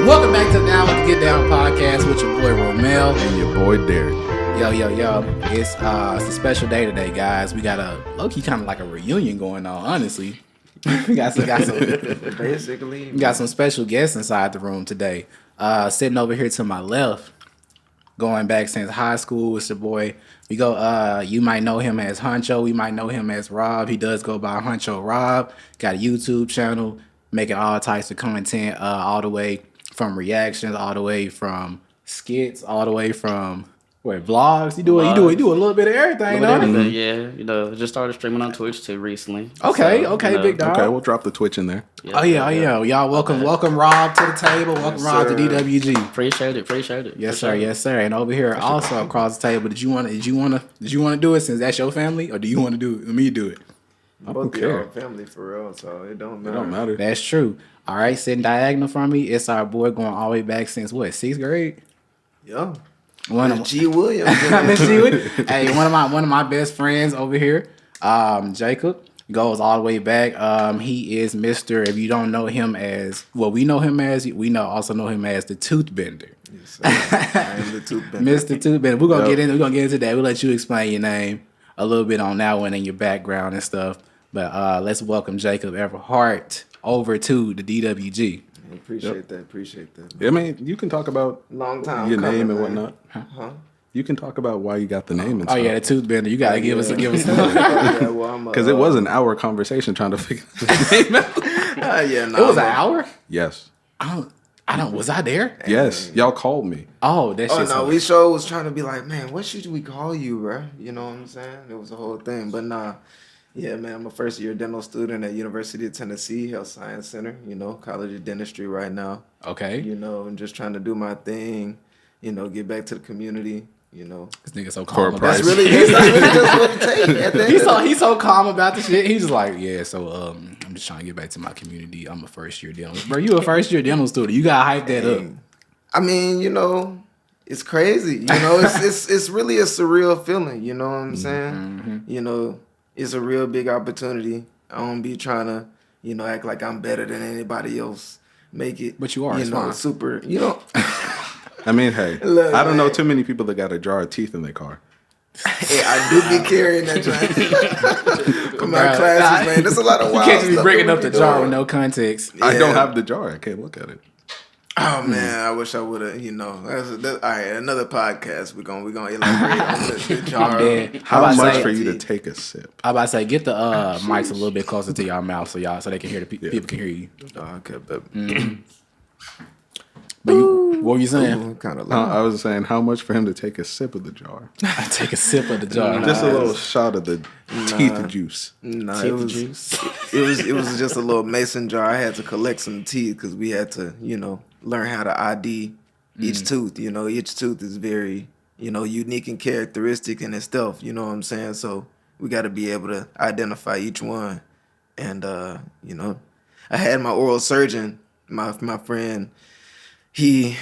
Welcome back to the Down with the Get Down podcast with your boy Romel and your boy Derek. Yo. It's a special day today, guys. We got a low-key kind of like a reunion going on, honestly. we got some basically. We got some special guests inside the room today. Sitting over here to my left, going back since high school, it's your boy. We go. You might know him as Huncho. We might know him as Rob. He does go by Huncho Rob. Got a YouTube channel, making all types of content, all the way from reactions, all the way from skits, all the way from vlogs. You do a little bit of everything, everything, yeah. Just started streaming on Twitch too recently. Okay, big dog. Okay, we'll drop the Twitch in there. Yeah, Y'all welcome Rob to the table. Welcome Rob to DWG. Appreciate it. Yes, sir. And over here also across the table, did you want to do it since that's your family, or do you want to do it? Let me do it. I don't care. Family for real, so it don't matter. That's true. All right, sitting diagonal from me, it's our boy going all the way back since what, 6th grade? Yeah. G. Williams. Hey, one of my best friends over here, Jacob, goes all the way back. He is Mr. If you don't know him as we know him as the Toothbender. Yes, sir. I am the Toothbender. Mr. Toothbender. We're gonna get into that. We'll let you explain your name a little bit on that one and your background and stuff. But let's welcome Jacob Everhart over to the DWG. Appreciate that. I mean, you can talk about long time your coming, name and man. whatnot. Huh? You can talk about why you got the name and stuff. Oh yeah, the Toothbender. You gotta give us because it was an hour conversation trying to figure the name out. It was an hour. Yes. I don't. Was I there? Yes, y'all called me. Oh, that shit. Oh no, we sure was trying to be like, man, what should we call you, bro? You know what I'm saying? It was a whole thing, but nah. Yeah, man, I'm a first-year dental student at University of Tennessee Health Science Center, College of Dentistry right now. Okay. And just trying to do my thing, get back to the community, This nigga so For a calm. price. That's really just what it takes. He's so calm about the shit. He's just like, yeah, so I'm just trying to get back to my community. I'm a first-year dental. Bro, you a first-year dental student. You gotta hype that up. I mean, it's crazy. It's really a surreal feeling, you know what I'm saying? Mm-hmm. It's a real big opportunity. I don't be trying to, act like I'm better than anybody else. Make it, but you are, super, I mean, hey, look, I don't know too many people that got a jar of teeth in their car. Hey, I do be carrying that joint. For my classes, man. There's a lot of wild You can't just be bringing up the jar with doing. no context. Yeah. I don't have the jar. I can't look at it. Oh man, I wish I would have. All right, another podcast. We're gonna elaborate on the jar. I'm dead. How much for you to take a sip? I about to say, get the mics a little bit closer to y'all mouth so they can hear people can hear you. Oh, okay, but But what were you saying? kind of. I was saying, how much for him to take a sip of the jar? I take a sip of the jar. Just a little shot of the teeth juice. Nah, it was just a little mason jar. I had to collect some teeth because we had to, learn how to ID each tooth. Each tooth is very, unique and characteristic in itself. You know what I'm saying? So we got to be able to identify each one. And I had my oral surgeon, my friend. He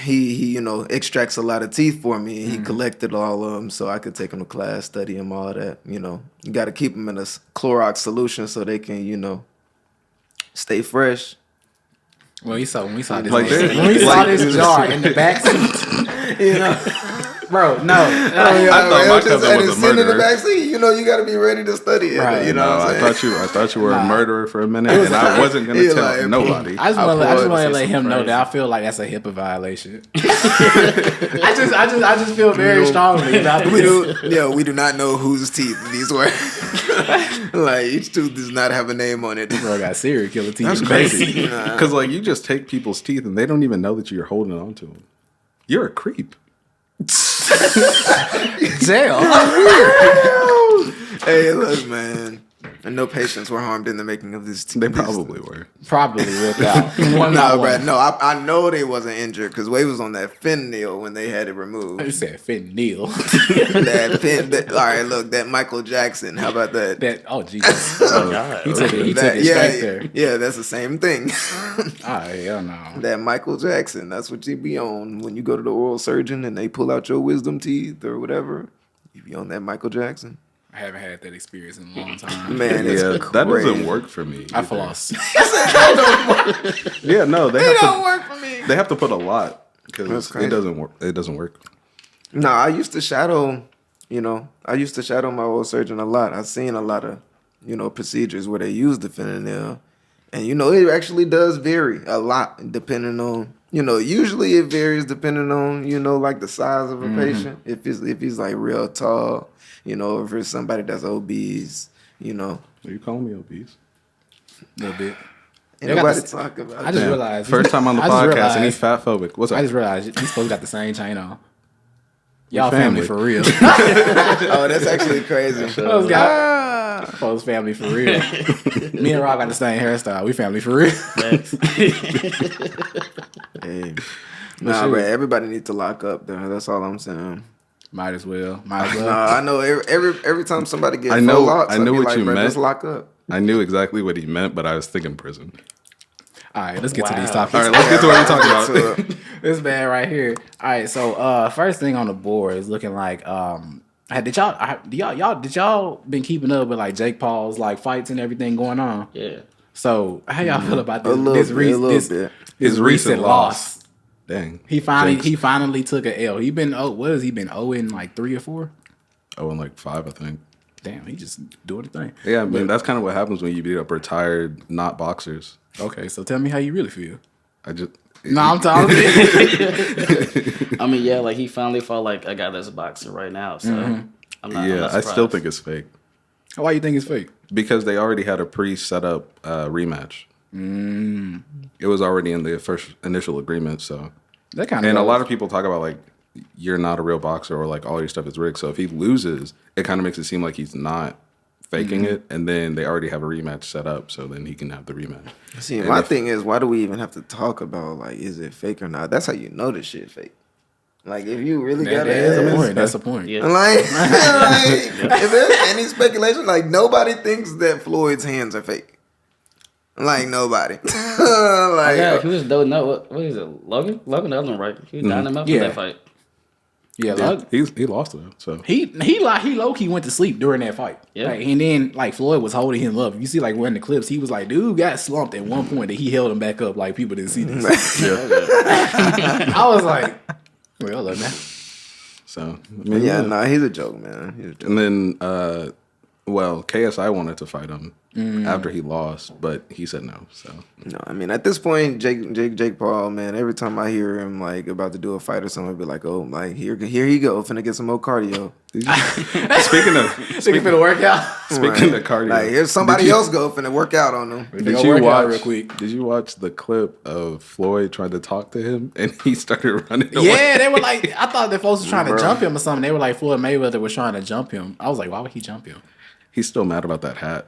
extracts a lot of teeth for me. And he collected all of them so I could take them to class, study them, all that. You got to keep them in a Clorox solution so they can, stay fresh. Well, we saw this this jar in the back seat, bro. No, I thought my cousin was a sitting in the murderer. back seat. You got to be ready to study it. Right. You know what I'm saying? I thought you were a murderer for a minute, and I wasn't gonna tell nobody. I just want to let him know that I feel like that's a HIPAA violation. I just feel very strongly about this. We do not know whose teeth these were. Like each tooth does not have a name on it. Bro got serial killer teeth. That's crazy. Because you just take people's teeth and they don't even know that you're holding on to them. You're a creep. Jail. Hey, look, man. And no patients were harmed in the making of this. They probably were. Probably without. No, I know they wasn't injured because Way was on that fentanyl when they had it removed. You said fentanyl. All right, look, that Michael Jackson. How about that? Oh, Jesus. Oh, God. He took it straight there. Yeah, that's the same thing. Hell no. That Michael Jackson, that's what you be on when you go to the oral surgeon and they pull out your wisdom teeth or whatever. You be on that Michael Jackson. I haven't had that experience in a long time. Man, it's Yeah, that doesn't work for me. I either. floss. Yeah, no, they It have don't to. work for me. They have to put a lot That's because crazy. it doesn't work. It doesn't work. No, I used to shadow. I used to shadow my old surgeon a lot. I've seen a lot of, procedures where they use the fingernail, and it actually does vary a lot depending on. Usually it varies depending on like the size of a patient. If he's like real tall, if it's somebody that's obese, Are you calling me obese? A little bit. ain't They got nobody this- talk about I that. just realized. First time on the I just podcast, and realized- he's fat phobic. What's up? I just realized these folks got the same chain on. Y'all family. family for real. Oh, that's actually crazy. Folks got folks family for real. Me and Rob got the same hairstyle. We family for real. Hey. Nah, but everybody needs to lock up there. That's all I'm saying. Might as well. Might as well. Nah, I know every time somebody gets I know- full locks, I know be what like, you "Bro, meant." Just lock up. I knew exactly what he meant, but I was thinking prison. All right, let's get to these Wow. topics. All right, let's get to what we're talking about. This man right here. All right, so first thing on the board is looking like did y'all been keeping up with like Jake Paul's like fights and everything going on? Yeah. So how y'all feel about A little this bit. his recent loss? Dang. He Jinx. finally took an L. He been what has he been 0 like 3 or 4? Oh, and like 5, I think. Damn, he just doing the thing. Yeah, I mean, that's kind of what happens when you beat up retired not boxers. Okay, so tell me how you really feel. I just. No, I'm talking. I mean, yeah, like he finally fought like a guy that's boxing right now. So I'm not. Yeah, I'm not I still surprised. think it's fake Why you think it's fake? because they already had a pre-set up rematch. It was already in the first initial agreement. So, That kind of and a lot of people talk about like you're not a real boxer or like all your stuff is rigged. So if he loses, it kind of makes it seem like he's not faking it, and then they already have a rematch set up, so then he can have the rematch. See, And my if- thing is, why do we even have to talk about like, is it fake or not? That's how you know this shit fake. Like, if you really got That's the to point. That's the point. Yeah. like, if there's any speculation, like nobody thinks that Floyd's hands are fake. Like nobody. Like, Yeah, he was doing no. What is it? Logan? Logan, the other one, right? He was dying him up Yeah. for that fight. Yeah, Yeah, like, he lost it. So he low key went to sleep during that fight. Yeah. Like, and then like Floyd was holding him up. You see like when the clips, he was like, dude got slumped at one point that he held him back up. Like people didn't see this. I was like, well, look now. so I mean, yeah, nah, he's a joke, man. He's a joke. And then, KSI wanted to fight him after he lost, but he said no. So No, I mean at this point, Jake Paul, man. Every time I hear him like about to do a fight or something, I'd be like, oh, like here he go, finna get some more cardio. speaking for the workout. speaking of cardio, Like here's somebody else go finna work out on them. did Go you work out watch? real quick. Did you watch the clip of Floyd trying to talk to him and he started running away? Yeah, they were like, I thought the folks was trying to Bro. jump him or something. They were like, Floyd Mayweather was trying to jump him. I was like, why would he jump him? He's still mad about that hat.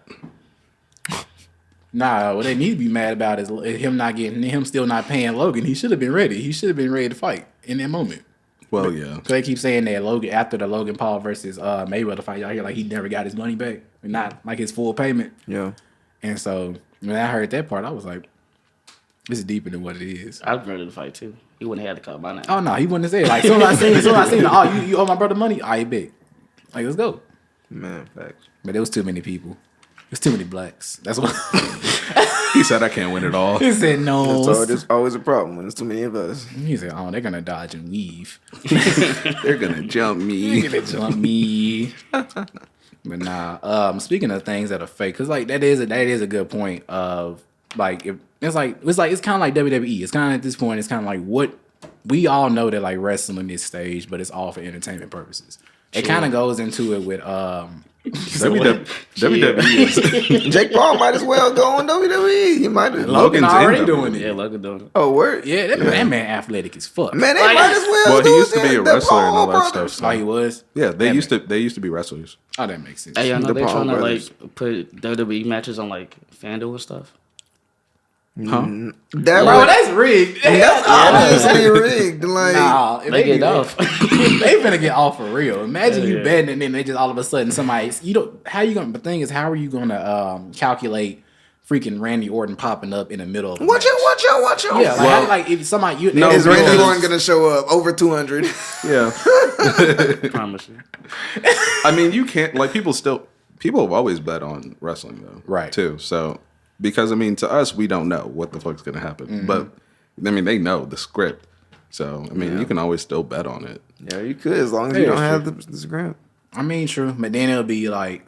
Nah, what they need to be mad about is him still not paying Logan. He should have been ready. He should have been ready to fight in that moment. Well, yeah. So they keep saying that Logan after the Logan Paul versus Mayweather fight, y'all hear like he never got his money back, not like his full payment. Yeah. And so when I heard that part, I was like, this is deeper than what it is. I was ready to fight too. He wouldn't have had to call by now. Oh no, he wouldn't have said it. Like soon as I seen, oh you owe my brother money, I bet. Like let's go. Man, facts. But there was too many people. There's too many blacks. That's what He said, "I can't win it all." he said. No, There's always a problem when there's too many of us. he said, oh, they're gonna dodge and weave. They're gonna jump me. They're gonna jump me. But nah. Speaking of things that are fake, because like that is a good point of like if it's kind of like WWE. It's kind of at this point. It's kind of like what we all know that like wrestling is staged, but it's all for entertainment purposes. It kind of goes into it with WWE. Jake Paul might as well go on WWE. He might as Logan Logan's already in doing it. Yeah, Logan doing it. Oh, word? Yeah, that man athletic as fuck. Man, they might as well. Well, he do used to be a the wrestler and all Paul that brothers. stuff. Oh, he was. Yeah, they That used to be wrestlers. Oh, that makes sense. Hey, I know The they're Paul trying to brothers. like put WWE matches on like FanDuel and stuff. Huh? That Bro, would- that's rigged. that's obviously rigged. Like, Nah, if They do get that, off. they finna get off for real. Imagine you Yeah. betting and then they just all of a sudden somebody. You don't. How you gonna? The thing is, how are you gonna calculate freaking Randy Orton popping up in the middle of a Watch match. out. Yeah, like if somebody you No, Is if- Randy because- Orton gonna show up over 200? Yeah. Promise you. I mean, you can't like people have always bet on wrestling though, Right. Too. So because I mean, to us, we don't know what the fuck's gonna happen, but I mean, they know the script. So I mean, you can always still bet on it. Yeah, you could as long as Yeah, you don't it's have the script. I mean, true, but then it'll be like,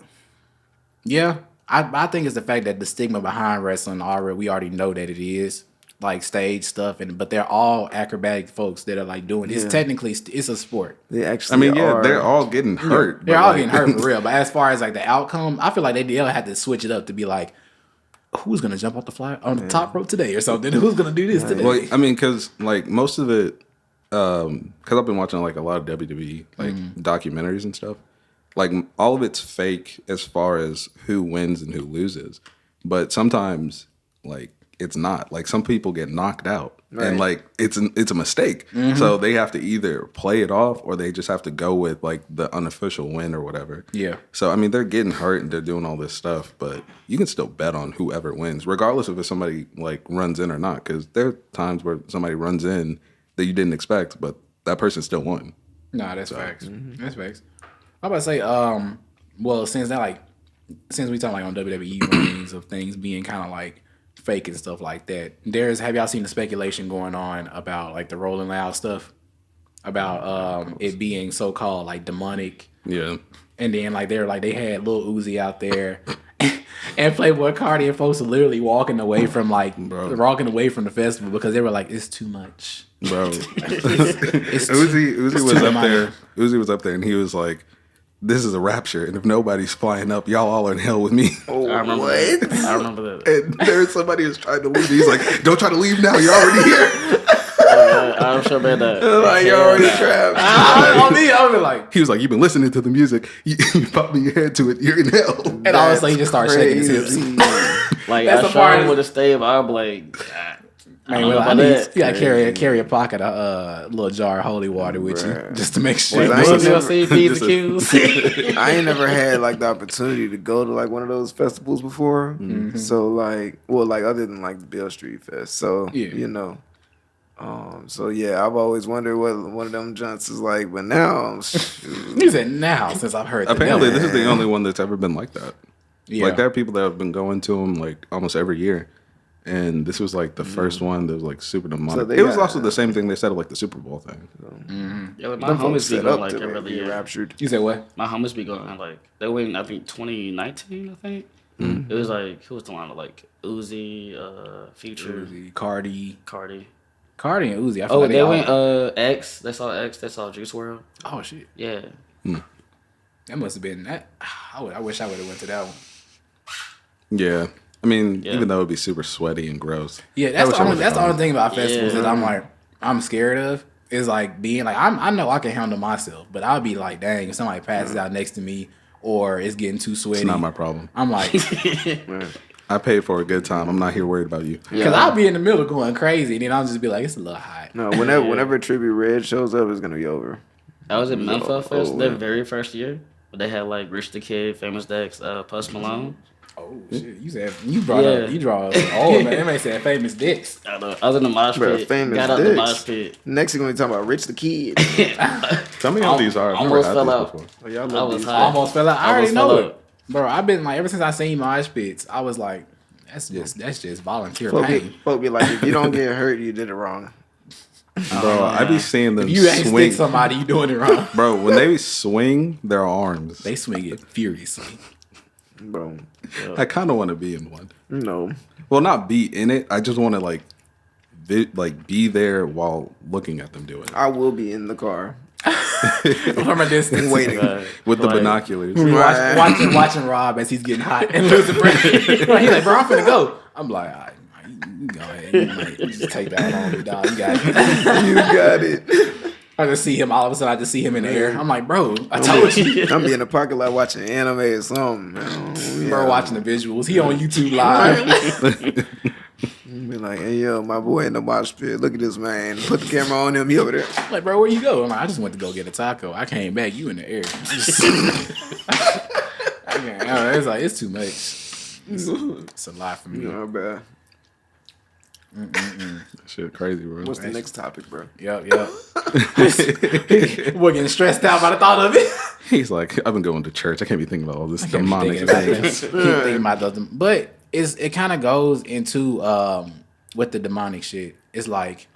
yeah, I think it's the fact that the stigma behind wrestling we already know that it is like stage stuff, but they're all acrobatic folks that are like doing it's Yeah. technically it's a sport. They I actually mean, yeah, are. they're all getting hurt. They're but, all like, getting hurt for real, but as far as like the outcome, I feel like they'll have to switch it up to be like, who's gonna jump off the fly on the top rope today or something? Who's gonna do this today? Well, I mean, because like most of it, because I've been watching like a lot of WWE like documentaries and stuff. Like all of it's fake as far as who wins and who loses, but sometimes like it's not. Like some people get knocked out, and like it's a mistake. So they have to either play it off or they just have to go with like the unofficial win or whatever. Yeah. So I mean, they're getting hurt and they're doing all this stuff, but you can still bet on whoever wins, regardless of if somebody like runs in or not. Because there are times where somebody runs in that you didn't expect, but that person still won. Nah, that's facts. That's facts. I'm about to say, well, since we talking like on WWE rings of things being kind of like fake and stuff like that, have y'all seen the speculation going on about like the Rolling Loud stuff about it being so called like demonic, Yeah. and then like they had Lil Uzi out there. And Playboy Cardi and folks are literally walking away from the festival because they were like, it's too much. Bro, It's Uzi was too up much. there. Uzi was up there, and he was like, "This is a rapture, and if nobody's flying up, y'all all are in hell with me." Oh, I remember what? that. I remember that. And there's somebody who's trying to leave. He's like, "Don't try to leave now. You're already here." I'm sure about that. Like you're already trapped. On me, I was like, He was like, "You've been listening to the music. You popping your head to it. You're in hell." and all of a sudden he just started shaking his hips. Crazy. Like That's I the sure part- would have stayed, but I'm like, I Man, don't well, know I about need that. you gotta carry a pocket of little jar of holy water with you Bruh. just to make sure. Well, I What's ain't your never- CP's accused? I ain't never had like the opportunity to go to like one of those festivals before. So like, well, like other than like the Beale Street Fest. So Yeah. you know, so yeah, I've always wondered what one of them junks is like. But now, shoot. He said now since I've heard. Apparently, that. this is the only one that's ever been like that. Yeah. Like there are people that have been going to him like almost every year, and this was like the first one that was like super demonic. So they It was got- also the same thing they said at like the Super Bowl thing. Yeah, like my Them folks homies be set going up like to every other be year. raptured. You said what? My homies be going like they went in, I think 2019. I think it was like who was the line of like Uzi, Future, Uzi, Cardi Cardi. and Uzi. I feel Oh, like they all- went X. They saw Juice WRLD. Oh shit, Yeah. that must have been that. I wish I would have went to that one. Yeah, I mean, Yeah. even though it'd be super sweaty and gross. Yeah, I that's wish the I only would've that's the gone. only thing about festivals Yeah. that I'm like I'm scared of is like being like I know I can handle myself, but I'll be like, dang, if somebody passes out next to me or it's getting too sweaty, It's not my problem. I'm like, I paid for a good time. I'm not here worried about you. because I'll be in the middle going crazy, and then I'll just be like, it's a little hot. No, whenever Tribute Red shows up, it's gonna be over. I was at Memphis Fest oh, their yeah. very first year. But they had like Rich the Kid, Famous Dex, Post Malone. Oh shit, you said you brought up you draw oh man, they said famous dicks. I was in the mosh Bruh, pit. Famous Got out the Dex. mosh pit. Next, you're gonna be talking about Rich the Kid. Tell me how these are. I've never Almost had fell these out. before. Oh, y'all I love was these. high. Almost fell out. I already Almost know fell it, out. bro. I've been like ever since I seen mosh pits, I was like, that's just volunteer Folk pain. be like, if you don't get hurt, you did it wrong. Bro, I be seeing them If you ain't swing. stick somebody, you doing it wrong. Bro, when they swing their arms, They swing it furiously. Bro, I kind of want to be in one. no. Well, not be in it. I just want to like be there while looking at them do it I will be in the car. From a distance. Waiting. with the Like- binoculars. Watching Rob as he's getting hot and losing breath. He's like, bro, I'm finna go. I'm like, all right, you go ahead. You might just take that on me, dog. You got it. You got it. I just see him, all of a sudden I just see him in the air. I'm like, bro, I told you. I'm be in the parking lot watching anime or something. Man. Bro, watching the visuals. He on YouTube live. Be like, hey yo, my boy in the mosh pit. Look at this man. Put the camera on him. He over there. I'm like, bro, where you go? I'm like, I just went to go get a taco. I came back. You in the air. It's like, it's too much. It's a lot for me. You know, bro. Shit, crazy, bro. What's the next topic, bro? Yep. We're getting stressed out by the thought of it. He's like, I've been going to church. I can't be thinking about all this Keep demonic thinking about things. this. Keep thinking about those. But it kind of goes into with the demonic shit. It's like,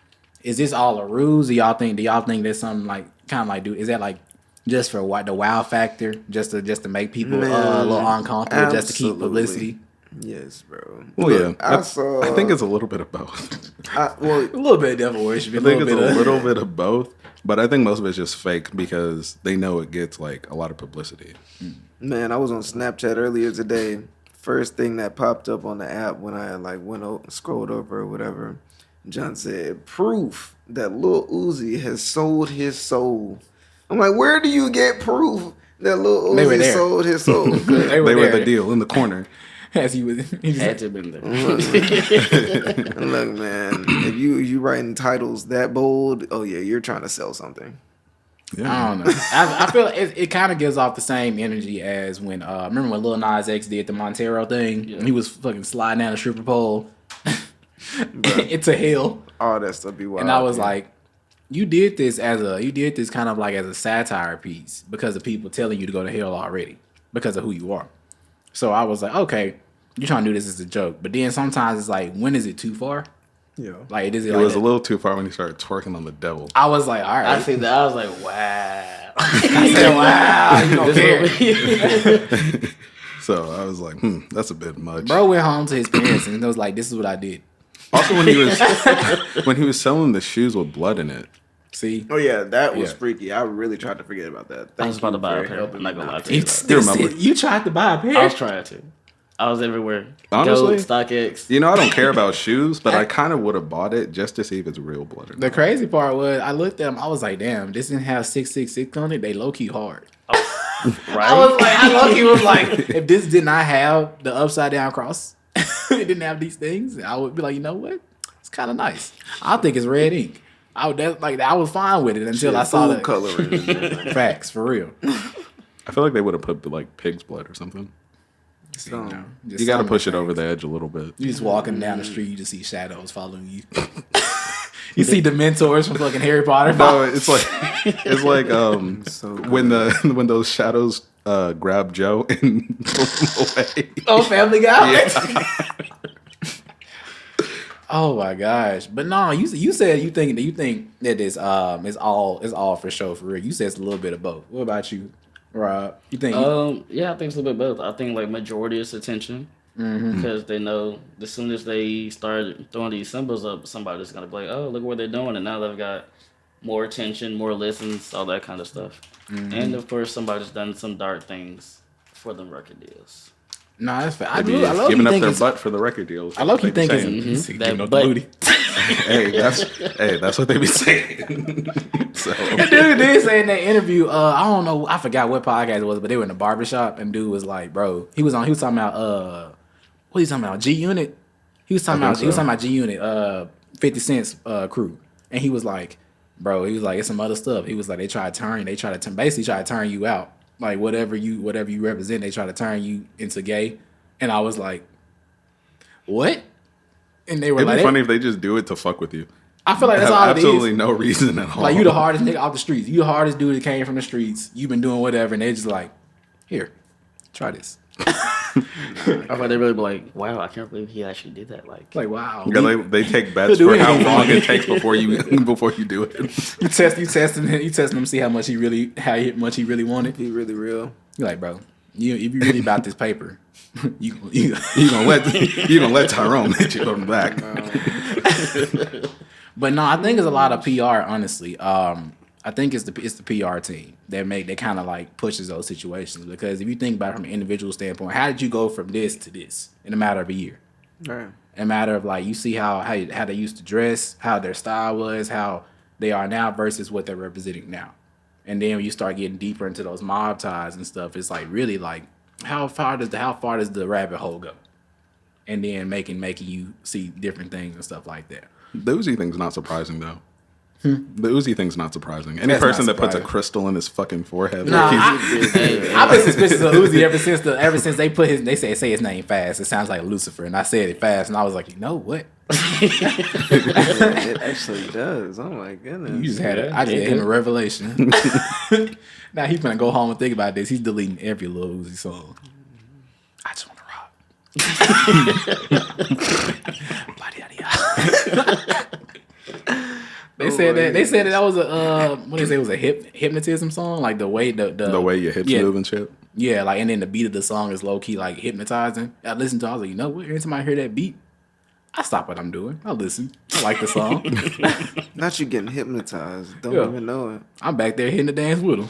is this all a ruse? Do y'all think there's something like kind of like is that like just for what the wow factor, just to make people a little uncomfortable, just to keep publicity? Yes, bro. Well, Look, yeah. I think it's a little bit of both. A little bit of devil worship. I think it's a little bit of both. But I think most of it's just fake because they know it gets like a lot of publicity. Man, I was on Snapchat earlier today. First thing that popped up on the app when I like scrolled over or whatever, John said, proof that Lil Uzi has sold his soul. I'm like, where do you get proof that Lil Uzi sold his soul? They were the deal in the corner. As he Had to have been there. Look, man, if you writing titles that bold, oh yeah, you're trying to sell something. Yeah. I don't know. I feel it kind of gives off the same energy as when remember when Lil Nas X did the Montero thing? Yeah. And he was fucking sliding down a stripper pole into hell. All that stuff be wild. And I was like, you did this kind of like as a satire piece because of people telling you to go to hell already because of who you are. So I was like, okay, you're trying to do this as a joke. But then sometimes it's like, when is it too far? yeah. Like, It was a little too far when he started twerking on the devil. I was like, all right. I see that. I was like, wow. I said, wow, you don't care. So I was like, that's a bit much. Bro went home to his parents and was like, this is what I did. Also, when he was selling the shoes with blood in it. See? Oh yeah, that was Yeah. freaky. I really tried to forget about that. I was about to buy a pair. for I'm not gonna lie to You, you. remember. you tried to buy a pair? I was trying to. I was everywhere. Honestly? Goat, StockX. You know, I don't care about shoes, but I kind of would have bought it just to see if it's real blood or The not. crazy part was, I looked at them, I was like, damn, this didn't have 666 on it. They low-key hard. Right? I low-key was like, if this did not have the upside down cross, it didn't have these things, I would be like, you know what? It's kind of nice. I think it's red ink. I was fine with it until I saw the coloring. facts, for real. I feel like they would have put like pig's blood or something. See, you know, just You got to some of push the it over things. the edge a little bit. You just walking down the street, you just see shadows following you. You see the mentors from fucking Harry Potter. No, it's like So when those shadows grab Joe and pull him away. Oh, Family Guy. Yeah. Oh my gosh! But no, you said you think that this is all for show for real. You said it's a little bit of both. What about you, Rob? You think? Yeah, I think it's a little bit both. I think like majority is attention because they know as soon as they start throwing these symbols up, somebody's gonna be like, "Oh, look what they're doing," and now they've got more attention, more listens, all that kind of stuff. And of course, somebody's done some dark things for them record deals. No, that's fair. I They be love giving you up think their it's. butt for the record deals. I love you think saying. it's That giving up the butt. booty. That's what they be saying. So The dude did say in that interview, I don't know, I forgot what podcast it was, but they were in the barbershop and dude was like, bro, he was talking about what he talking about? G Unit? He was talking about G Unit, 50 Cent's crew. And he was like, bro, it's some other stuff. He was like, they try to turn you out. Like whatever you represent, they try to turn you into gay. And I was like, what? And they were it'd like, be funny if they just do it to fuck with you. I feel like that's Have all it is. absolutely no reason at all. Like you the hardest nigga off the streets. You the hardest dude that came from the streets. You've been doing whatever, and they just like, here, try this. I thought they really be like, "Wow, I can't believe he actually did that." Like, Like wow. Yeah, they take bets do for how anything. long it takes before you do it. You testing him, see how much he really wanted. Be really real. You're like, bro, if you really about this paper, you You gonna let Tyrone hit you on the back? But no, I think it's a lot of PR. Honestly, I think it's the PR team that kind of like pushes those situations, because if you think about it from an individual standpoint, how did you go from this to this in a matter of a year? Right. In a matter of like, you see how they used to dress, how their style was, how they are now versus what they're representing now. And then when you start getting deeper into those mob ties and stuff, it's like really like how far does the rabbit hole go? And then making you see different things and stuff like that. The Uzi thing's not surprising though. The Uzi thing's not surprising. Any That's person not that puts a surprising. crystal in his fucking forehead. Nah, like I've been suspicious of Uzi ever since they put they say his name fast. It sounds like Lucifer, and I said it fast, and I was like, you know what? It actually does. Oh my goodness. You just had I just had him a revelation. Now he's gonna go home and think about this. He's deleting every Lil Uzi song. I just want to rock. They said that was a what did they say, it was a hypnotism song, like the way the way your hips move and shit. Yeah, like, and then the beat of the song is low key like hypnotizing. I listened to it, I was like, you know what? Every time I hear that beat, I stop what I'm doing. I listen. I like the song. Not you getting hypnotized. Don't Yeah. even know it. I'm back there hitting the dance with him.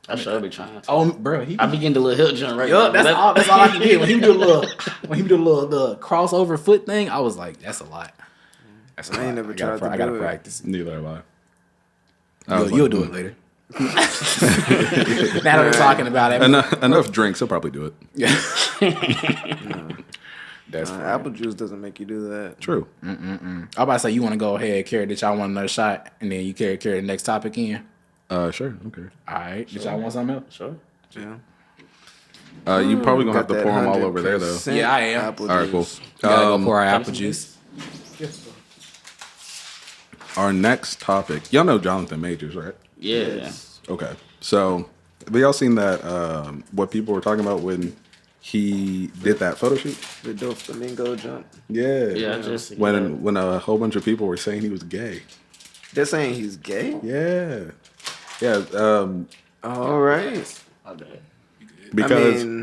I should be trying to. Oh, bro, I be getting the little hill jump right Yup, now. that's all I can get. When he do the crossover foot thing, I was like, that's a lot. That's a I ain't lot. never tried to I gotta do it. practice it. Neither have I. You'll do it later. Now that we're talking about it, Enough drinks, he'll probably do it. yeah. That's funny. Apple juice doesn't make you do that. True. I'm about to say, you want to go ahead, carry that y'all want another shot, and then you carry the next topic in. Sure. Okay. All right. Did y'all want something else? Sure. Yeah. You probably gonna have Got to that pour them all over there, though. 100% Yeah, I am. Apple All right, cool. juice. Gotta go pour our apple juice. Our next topic. Y'all know Jonathan Majors, right? Yeah. Okay. So, have y'all seen that? What people were talking about when he did that photo shoot? The dope flamingo jump. Yeah. Yeah, I just When a whole bunch of people were saying he was gay. They're saying he's gay? Yeah. Yeah. All right. My bad.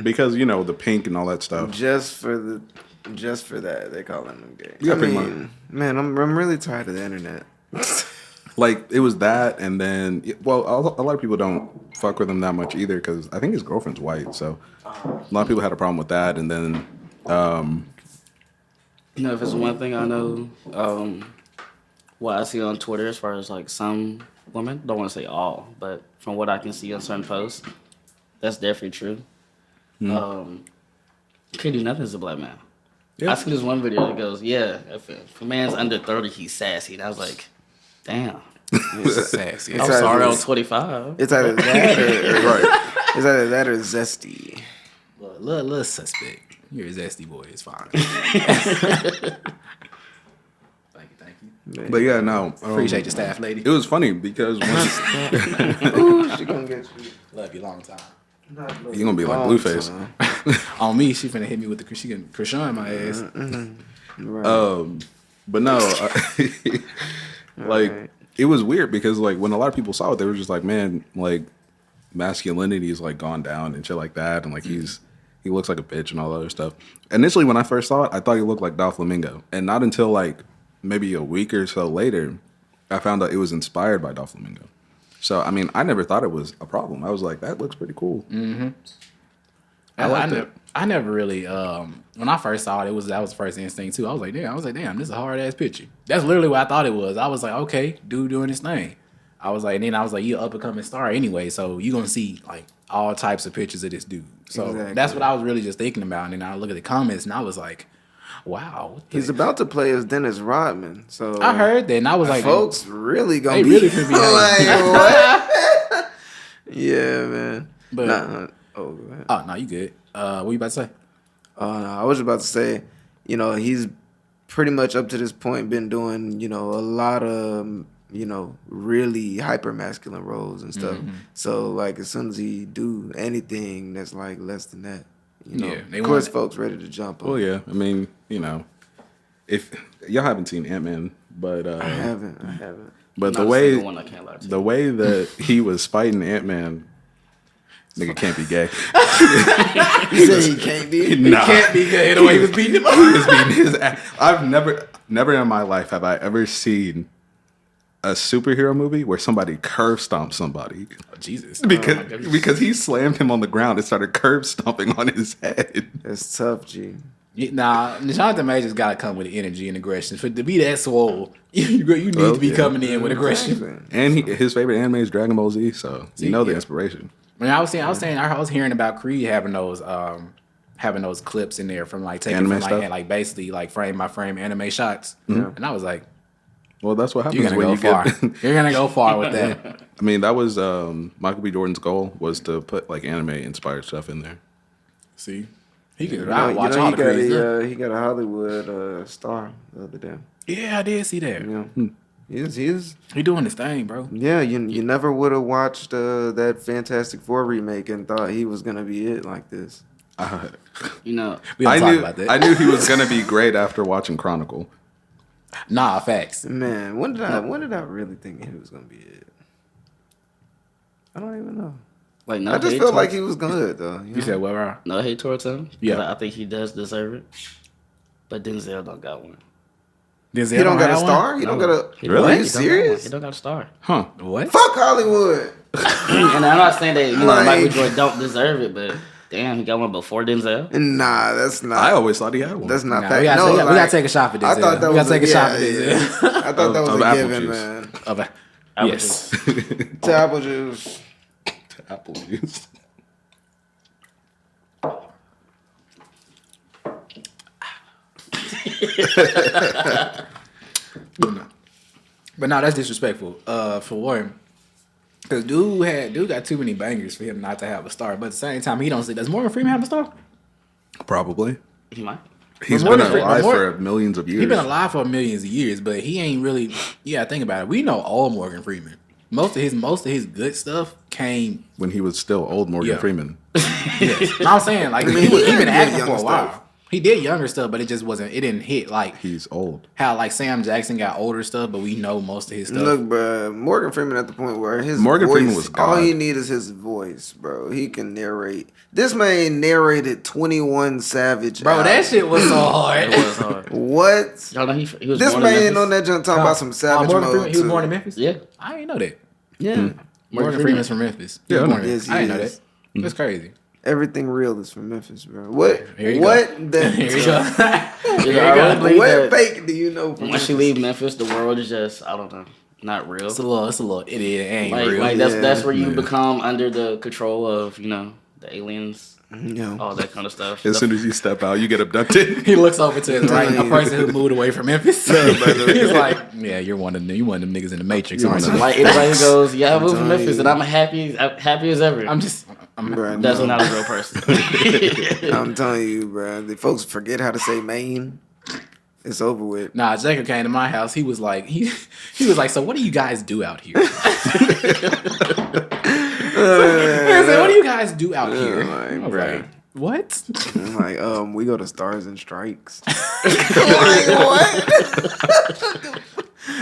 Because you know the pink and all that stuff. Just for that, they calling him gay. Yeah, I pretty mean, man, I'm really tired of the internet. Like it was that, and then a lot of people don't fuck with him that much either because I think his girlfriend's white, so a lot of people had a problem with that. And then, You know, if it's one thing I know, what I see on Twitter as far as like some women, don't want to say all, but from what I can see on certain posts, that's definitely true. Can't do nothing as a black man. Yeah. I seen this one video that goes, yeah, if a man's under 30, he's sassy. And I was like, damn. Sassy. I'm It's sorry, either- I was 25. It's either that or right. it's either that or zesty. Little suspect. You're a zesty boy. It's fine. Thank you. But yeah, no. Appreciate your staff, lady. It was funny because once Ooh, she gonna get you. Love you long time. you're gonna be like Blueface. On me, she finna hit me with the she can Krishan my ass. Right. But no, like Right. it was weird because like when a lot of people saw it, they were just like, man, like masculinity is like gone down and shit like that, and like he looks like a bitch and all that other stuff. Initially, when I first saw it, I thought he looked like Doflamingo, and not until like maybe a week or so later, I found out it was inspired by Doflamingo. So I mean, I never thought it was a problem. I was like, that looks pretty cool. I never really when I first saw it, that was the first instinct too. I was like, damn, this is a hard ass picture. That's literally what I thought it was. I was like, okay, dude doing his thing. I was like, and then I was like, you're up and coming star anyway, so you're gonna see like all types of pictures of this dude. So Exactly. that's what I was really just thinking about. And then I look at the comments and I was like, wow. what the- He's about to play as Dennis Rodman, so I heard that and I was like, folks really gonna they be really could be like, what? Yeah, man. But- Go ahead. oh no, you good. What you about to say? No, I was about to say, he's pretty much up to this point been doing, a lot of, really hyper masculine roles and stuff. So like as soon as he do anything that's like less than that, Yeah, they of course want- folks ready to jump on. Well, yeah, I mean, if y'all haven't seen Ant-Man, but I haven't. but Not the a way single one, I can't lie to you. the way that he was fighting Ant-Man, nigga can't be gay. You say he can't be? Nah. Can't be good the way he was beating him up. He was beating his ass. I've never in my life have I ever seen a superhero movie where somebody curb stomped somebody Jesus. because he slammed him on the ground and started curb stomping on his head. That's tough, G. Nah, Jonathan Majors got to come with aggression and aggression. For to be that swole, you need Well, to be yeah. coming in with aggression. Exactly. And his favorite anime is Dragon Ball Z, so See, you know the yeah. inspiration. I mean, I was hearing about Creed having those clips in there from like taking Anime from like stuff? like basically like frame by frame anime shots, and I was like, Well, that's what happens You're gonna when go you far. get. You're gonna go far with that. I mean, that was Michael B. Jordan's goal was to put like anime inspired stuff in there. See, he could You watch know, all the crazy. he got a Hollywood star the other day. Yeah, I did see that. He's He doing his thing, bro. yeah. You never would have watched that Fantastic Four remake and thought he was gonna be it like this. You know, We don't I talk knew about that. I knew he was gonna be great after watching Chronicle. Nah, facts. Man, when did I really think he was gonna be it? I don't even know. like no I just hate felt towards- like he was good though. You said what, bro? no hate towards him. 'Cause Yeah. I think he does deserve it. But Denzel don't got one. Denzel he don't got a have one? star. He don't got a. He Really? don't- Are he you don't got one. serious? He don't got a star. Huh. What? Fuck Hollywood. And I'm not saying that Like- Michael Jordan don't deserve it, but damn, he got one before Denzel. Nah, that's not. I always thought he had one. That's not Nah, fact. we gotta, No, we like, gotta take a shot for Denzel. I thought that we was gotta take a shot for yeah, Denzel. yeah. I thought that was Of a apple given, juice. man. Apple Yes. To apple juice. Apple juice. But no, that's disrespectful. For one, because dude got too many bangers for him not to have a star. But at the same time, he don't see. Does Morgan Freeman have a star? Probably. He might. He's But been Morgan- alive but for millions of years. He's been alive for millions of years, but he ain't really. Yeah, think about it. We know all Morgan Freeman. Most of his good stuff came. when he was still old Morgan Yeah. Freeman. Yes. I'm saying like he he been did acting for younger a while. stuff. He did younger stuff, but it just wasn't. It didn't hit like He's old. how like Sam Jackson got older stuff, but we know most of his stuff. Look, bro, Morgan Freeman at the point where his Morgan voice, Freeman was all God. he needs is his voice, bro. He can narrate. This man narrated 21 Savage. Bro, that albums. shit was so hard. It was hard. What? Y'all know he was This born in man Memphis. on that jump talking about some Savage Morgan mode Freeman, he was too. born in Memphis. Yeah. I didn't know that. Yeah. Morgan Freeman's from Memphis. He Yeah, was I born in know. Memphis. Yes, I he didn't know is. that. That's crazy. Everything real is from Memphis, bro. What? Here you What? Here you go. You know, I really believe What that fake do you know from once you Memphis? leave Memphis, the world is just, I don't know, not real. It's a little. It ain't Like, real. like Yeah. that's where you Yeah. become under the control of, you know, the aliens, Yeah. all that kind of stuff. As soon as you step out, you get abducted. He looks over to his right, a person who moved away from Memphis. He's like, "Yeah, you're one of them niggas in the Matrix, aren't you?" Like anybody who goes, yeah, I moved from telling Memphis you. and I'm happy as ever. Bruh, That's no. not a real person. I'm telling you, bro. The folks forget how to say Maine. It's over with. Nah, Jacob came to my house. He was like, he was like, "So what do you guys do out here?" I said, "What do you guys do out here?" like, I was bruh. like, "What?" I'm like, we go to Stars and Strikes.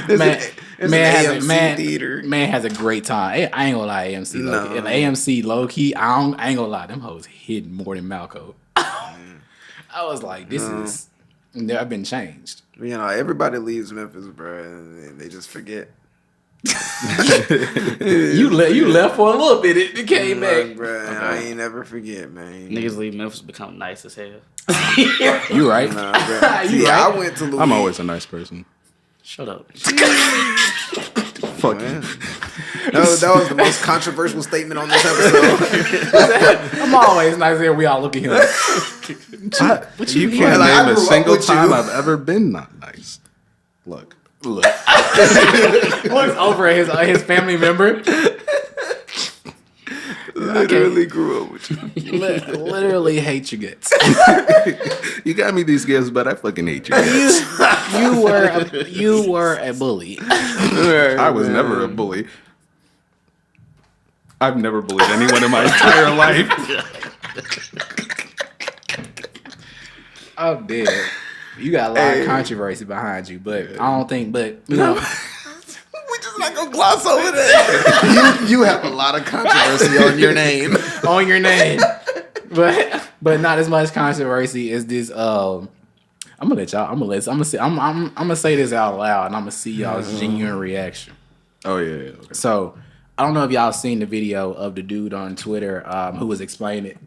man, It's man, an has AMC a, man, theater. man has a great time. I ain't gonna lie, AMC low key. No. If AMC low key, I ain't gonna lie, them hoes hit more than Malco. I was like, this is never been changed. You know, everybody leaves Memphis, bro, and they just forget. You left for a little bit, it came back. Bro, I ain't never forget, man. Niggas leave Memphis become nice as hell. You right? Nah, bro. You See, right. I went to Louis. I'm always a nice person. Shut up. Fuck Man. you. That was the most controversial statement on this episode. I'm always nice here. We all look at him. What You mean? can't Like, I name a grew up single with you. time I've ever been not nice. Look. Looks over at his family member. Literally grew up with you. Literally hate your guts. You got me these gifts, but I fucking hate you guys. You were a bully. I was never a bully. I've never bullied anyone in my entire life. I'm dead. You got a lot of controversy behind you, but I don't think. But you know, We just not gonna gloss over that. you have a lot of controversy on your name. on your name, but not as much controversy as this. I'm gonna let y'all. I'm gonna say this out loud, and I'm gonna see y'all's genuine reaction. Oh, yeah. Okay. So, I don't know if y'all seen the video of the dude on Twitter who was explaining it.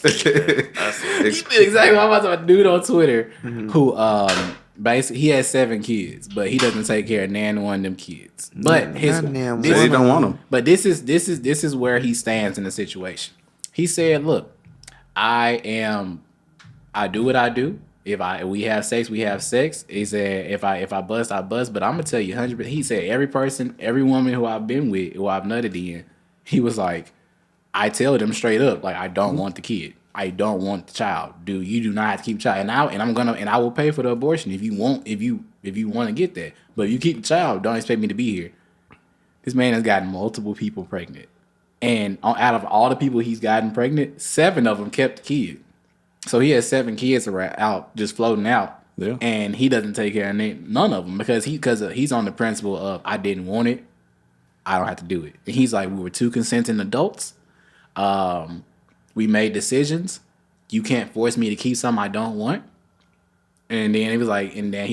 He did exactly what I'm about to say. A dude on Twitter who basically he has 7 kids, but he doesn't take care of none of them kids. But his Goddamn this, Well, you don't want them. but this is where he stands in the situation. He said, "Look, I do what I do, If we have sex, we have sex. He said, if I bust, I bust. But I'm gonna tell you, 100%. He said every person, every woman who I've been with, who I've nutted in, he was like, I tell them straight up, like I don't want the kid. I don't want the child. Dude, you do not have to keep the child. And I will pay for the abortion if you want to get that. But if you keep the child, don't expect me to be here. This man has gotten multiple people pregnant, and out of all the people he's gotten pregnant, 7 of them kept the kid. So he has 7 kids out just floating out, and he doesn't take care of none of them because he's on the principle of I didn't want it, I don't have to do it. And he's like, we were 2 consenting adults. We made decisions. You can't force me to keep something I don't want. And then he's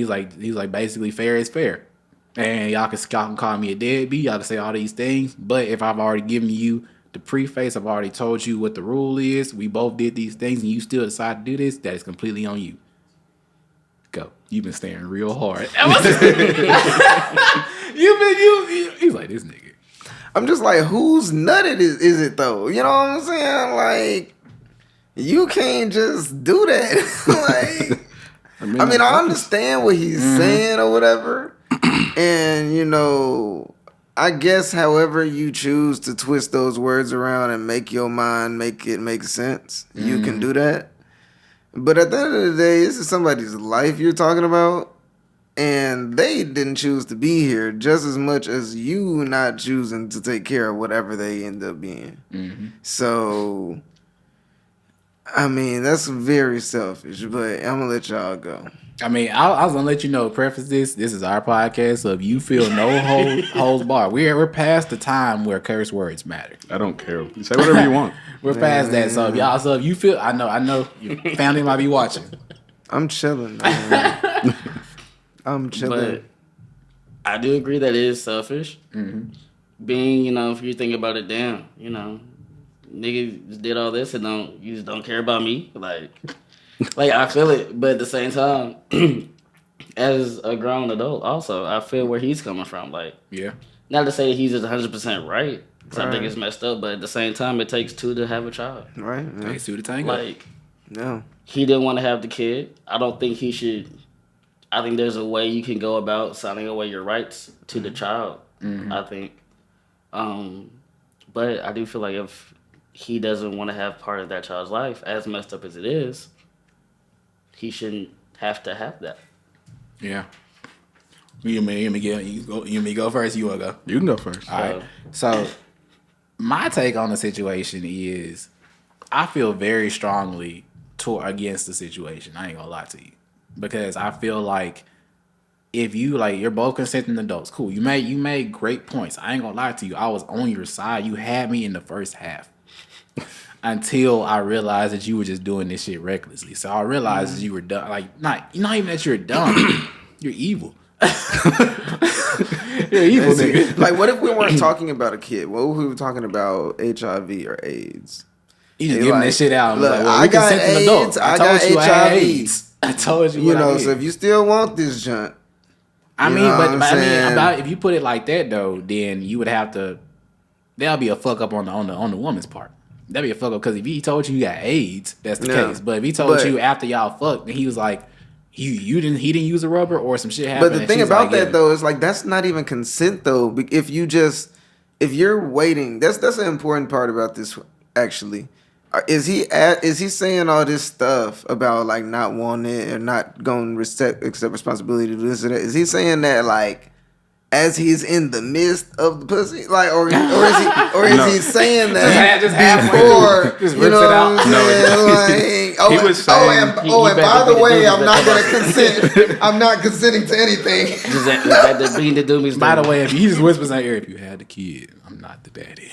like, basically fair is fair. And y'all can call me a deadbeat. Y'all can say all these things. But if I've already given you the preface, I've already told you what the rule is. We both did these things, and you still decide to do this. That is completely on you. Go. You've been staring real hard. He's like, this nigga. I'm just like, whose nutted is it though? You know what I'm saying? Like, you can't just do that. Like, I understand what he's saying or whatever. And, you know, I guess however you choose to twist those words around and make your mind make it make sense, you can do that. But at the end of the day, this is somebody's life you're talking about. And they didn't choose to be here just as much as you not choosing to take care of whatever they end up being. Mm-hmm. So, I mean, that's very selfish, but I'm going to let y'all go. I mean, I was gonna let you know. Preface this is our podcast, so if you feel no holds bar, we're past the time where curse words matter. I don't care. You say whatever you want. We're past that. So if you feel, I know your family might be watching. I'm chilling. Man. I'm chilling. But I do agree that it is selfish. Mm-hmm. Being, you know, if you think about it, damn, you know, niggas just did all this and you just don't care about me, like I feel it, but at the same time, as a grown adult, also I feel where he's coming from. Like, not to say he's just 100% right, because I think it's messed up, but at the same time, it takes 2 to have a child. Right? Yeah. Takes 2 to tango. Like, he didn't want to have the kid. I don't think he should. I think there's a way you can go about signing away your rights to the child. Mm-hmm. I think, but I do feel like if he doesn't want to have part of that child's life, as messed up as it is, he shouldn't have to have that. Yeah. You want me to go first? You want to go? You can go first. All right. So, my take on the situation is, I feel very strongly against the situation. I ain't gonna lie to you, because I feel like if you're both consenting adults, cool. You made great points. I ain't gonna lie to you. I was on your side. You had me in the first half. Until I realized that you were just doing this shit recklessly. So I realized that you were dumb. Like, not even that you're dumb. You're evil. You're evil, nigga. Like, what if we weren't talking about a kid? What if we were talking about HIV or AIDS? You just giving that shit out. Look, like, I got AIDS. I got HIV. I told you. You know, so if you still want this junk, I mean, if you put it like that though, then you would have to. There'll be a fuck up on the woman's part. That'd be a fuck up, because if he told you got AIDS, that's the case. But if he told you after y'all fucked, then he was like, he didn't use a rubber or some shit happened. But the thing about that though is like that's not even consent though. If you're waiting, that's an important part about this actually. Is he saying all this stuff about like not wanting it or not going to accept responsibility to do this or that? Is he saying that like as he's in the midst of the pussy, like, or is he saying that before? Just rips it out. He was saying. And by the way, I'm not gonna consent. I'm not consenting to anything. By the way, if he just whispers in your ear, if you had the kid, I'm not the daddy.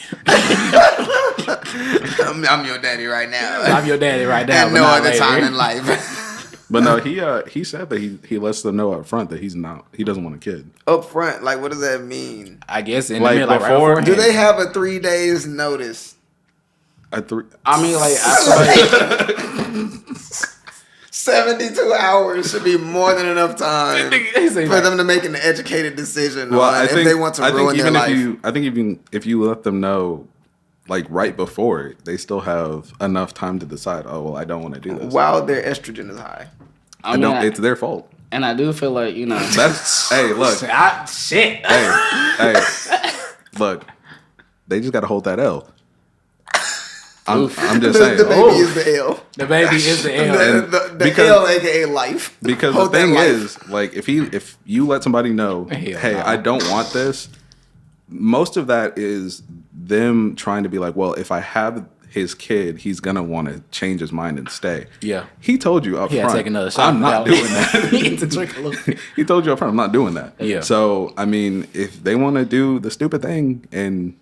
I'm your daddy right now. I'm your daddy right now. At no other time in life. But no, he said that he lets them know up front that he doesn't want a kid. Up front, like what does that mean? I guess in like the middle, before. Right, do they have a 3 days notice? I mean, like after 72 hours should be more than enough time for them to make an educated decision if they want to ruin their life. I think even if you let them know, like right before, they still have enough time to decide. Oh well, I don't want to do this. While their estrogen is high. I mean, It's their fault. And I do feel like, That's hey, look. Shit. Hey, look. They just got to hold that L. I'm just saying. The baby is the L. The baby is the L. The L, aka life. Because Hold the thing that life. is, like, if you let somebody know, hey, no. I don't want this, most of that is them trying to be like, well, if I have his kid, he's gonna want to change his mind and stay. Yeah. He told you up He had front. to take another shot. I'm not doing that. He had to drink a little bit. He told you up front. I'm not doing that. Yeah. So I mean, if they want to do the stupid thing and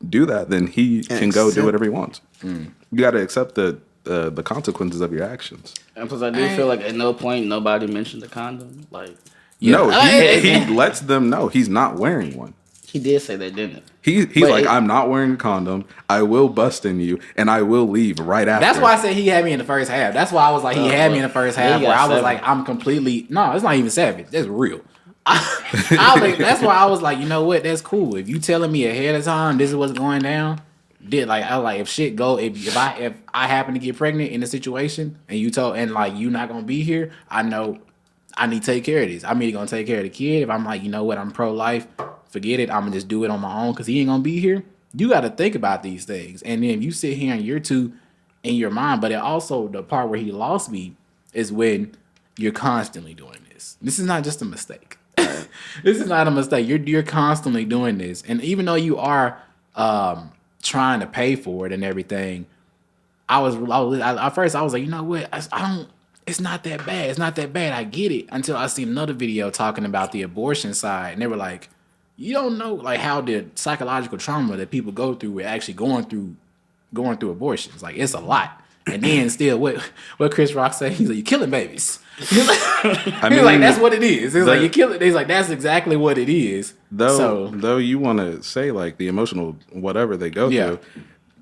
do that, then he can go do whatever he wants. You got to accept the consequences of your actions. And plus, I do feel like at no point nobody mentioned the condom. Like, No, he lets them know he's not wearing one. he did say that, didn't He's But like, I'm not wearing a condom. I will bust in you, and I will leave right after. That's why I said he had me in the first half. That's why I was like, he had me in the first half he where got I was 7. like, I'm completely, no, it's not even savage. That's real. I was like, that's why I was like, you know what? That's cool. If you telling me ahead of time, this is what's going down. I was like, if shit go, if I happen to get pregnant in a situation and you like you not gonna be here, I know I need to take care of this. I'm either gonna take care of the kid. If I'm like, you know what, I'm pro life, forget it. I'm gonna just do it on my own because he ain't gonna be here. You got to think about these things, and then you sit here and you're too in your mind. But it also the part where he lost me is when you're constantly doing this. This is not just a mistake. This is not a mistake. You're constantly doing this, and even though you are trying to pay for it and everything, at first I was like, you know what, I don't. It's not that bad. It's not that bad. I get it. Until I seen another video talking about the abortion side, and they were like, you don't know like how the psychological trauma that people go through with actually going through abortions. Like it's a lot. And then still what Chris Rock said, he's like, you're killing babies. He's like, that's what it is. He's like, you're killing. He's like, that's exactly what it is. Though you want to say like the emotional whatever they go through,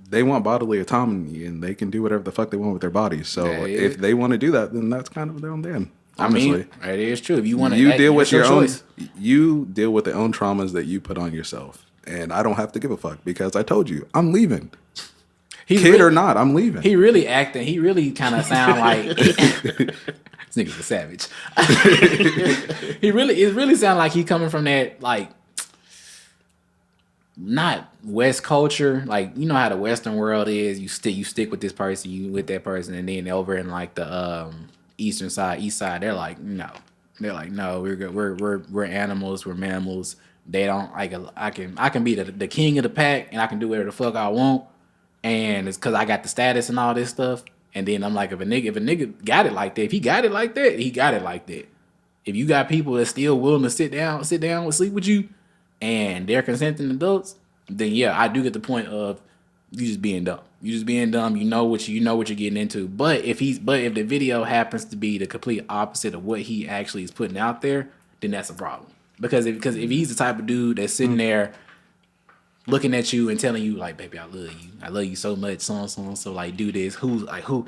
they want bodily autonomy and they can do whatever the fuck they want with their bodies. So if they want to do that, then that's kind of their own damn. Honestly. I mean, it is true. If you want to, you deal with your own. choice. You deal with the own traumas that you put on yourself, and I don't have to give a fuck because I told you I'm leaving. Kid or not, I'm leaving. He really acting. He really kind of sound like this nigga's a savage. It really sound like he coming from that like not West culture. Like you know how the Western world is. You stick with this person, you with that person, and then over in like the East side, they're like no. They're like no. We're good. We're animals. We're mammals. They don't like. I can be the king of the pack, and I can do whatever the fuck I want. And it's because I got the status and all this stuff. And then I'm like, if a nigga got it like that, if he got it like that, he got it like that. If you got people that's still willing to sit down and sleep with you, and they're consenting adults, then yeah, I do get the point of you just being dumb. You just being dumb. You know what you're getting into. But if the video happens to be the complete opposite of what he actually is putting out there, then that's a problem. Because if he's the type of dude that's sitting there looking at you and telling you like, baby, I love you so much, so like do this. Who's like who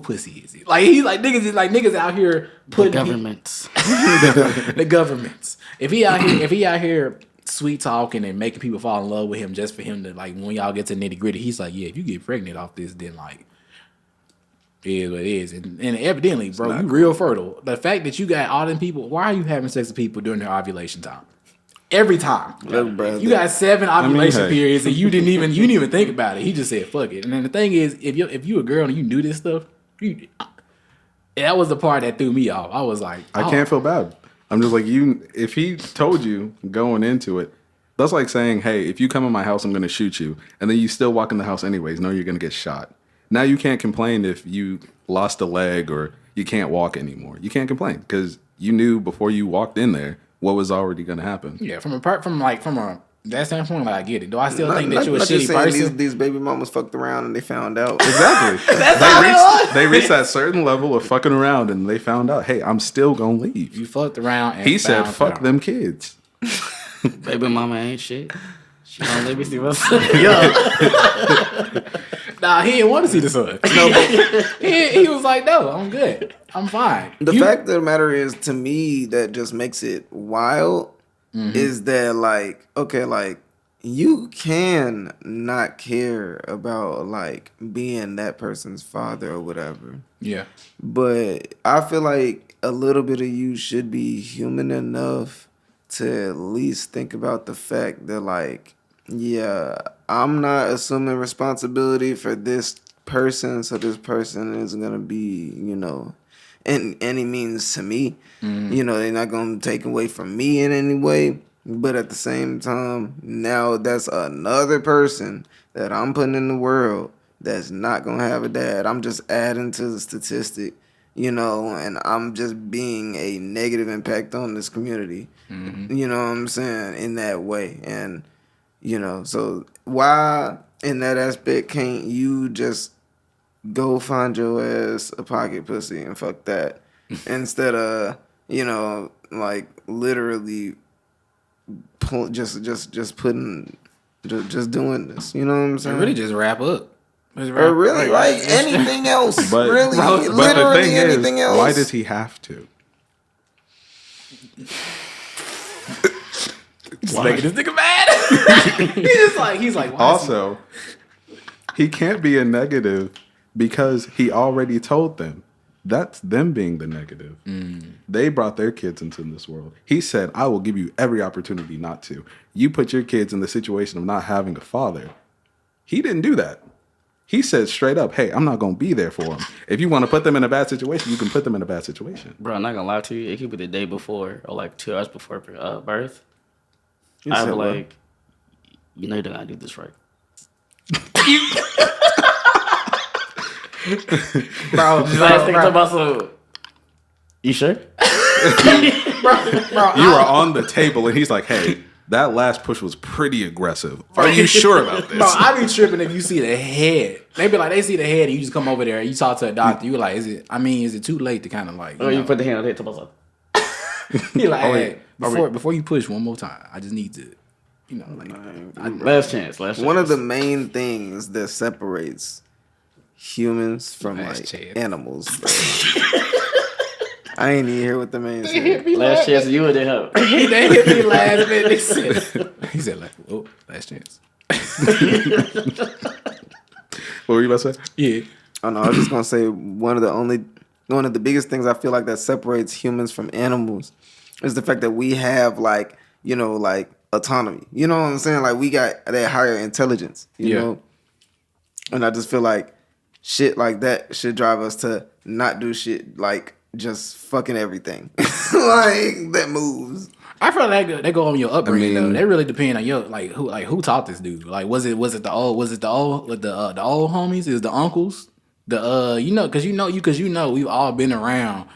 pussy is it? Like he's like niggas out here putting the governments. The governments. If he out here sweet talking and making people fall in love with him just for him to like when y'all get to nitty gritty, he's like, yeah, if you get pregnant off this, then like it is what it is. And evidently, bro, you real fertile. The fact that you got all them people, why are you having sex with people during their ovulation time? Every time. You got 7 ovulation periods and you didn't even think about it. He just said fuck it. And then the thing is, if you a girl and you do this stuff, that was the part that threw me off. I was like, I can't feel bad. I'm just like if he told you going into it, that's like saying, hey, if you come in my house, I'm gonna shoot you. And then you still walk in the house anyways, know you're gonna get shot. Now you can't complain if you lost a leg or you can't walk anymore. You can't complain because you knew before you walked in there what was already going to happen. Yeah, from that standpoint, like I get it. Do I still think that you're a shitty person? These baby mamas fucked around and they found out. Exactly. They reached that certain level of fucking around and they found out, hey, I'm still going to leave. You fucked around and he said, fuck them kids. Baby mama ain't shit. She don't let me see what's Nah, he didn't want to see the sun. No, he was like, no, I'm good. I'm fine. The fact of the matter is, to me, that just makes it wild is that, like, okay, like, you can not care about like being that person's father or whatever. Yeah. But I feel like a little bit of you should be human enough to at least think about the fact that, like, yeah, I'm not assuming responsibility for this person, so this person isn't gonna be, in any means to me. They're not gonna take away from me in any way. But at the same time, now that's another person that I'm putting in the world that's not gonna have a dad. I'm just adding to the statistic, and I'm just being a negative impact on this community. You know what I'm saying? In that way. And, so why in that aspect can't you just go find your ass a pocket pussy and fuck that instead of, like literally just putting just doing this, you know what I'm saying? Or really just wrap up. Or really like anything else. But, really, but the literally thing anything is, else. why does he have to? Just making this nigga mad. he's like. Why Also, he can't be a negative because he already told them. That's them being the negative. They brought their kids into this world. He said, I will give you every opportunity not to. You put your kids in the situation of not having a father. He didn't do that. He said straight up, hey, I'm not going to be there for them. If you want to put them in a bad situation, you can put them in a bad situation. Bro, I'm not gonna lie to you. It could be the day before or like 2 hours before birth. You I'd said be what? like, you know, you're not gonna do this right. bro, Last thing about some. You sure? You were on the table, and he's like, hey, that last push was pretty aggressive. Are you sure about this? Bro, I be tripping if you see the head. They be like, they see the head, and you just come over there and you talk to a doctor. You like, is it too late to kind of like? Or you put the hand on the head to myself. He like, hey, before you push one more time, I just need to, Last chance. One of the main things that separates humans from Last like chance. animals, bro. I ain't even hear what the man said. Last chance, you would help. They hit me last minute. He said like, oh, last chance. What were you about to say? Yeah. Oh no, I was just gonna say one of the biggest things I feel like that separates humans from animals is the fact that we have like autonomy. You know what I'm saying? Like we got that higher intelligence. You know, and I just feel like shit like that should drive us to not do shit like just fucking everything like that moves. I feel like they go on your upbringing though. mean- They really depend on your who taught this dude. Like was it the old homies? Is the uncles? Because we've all been around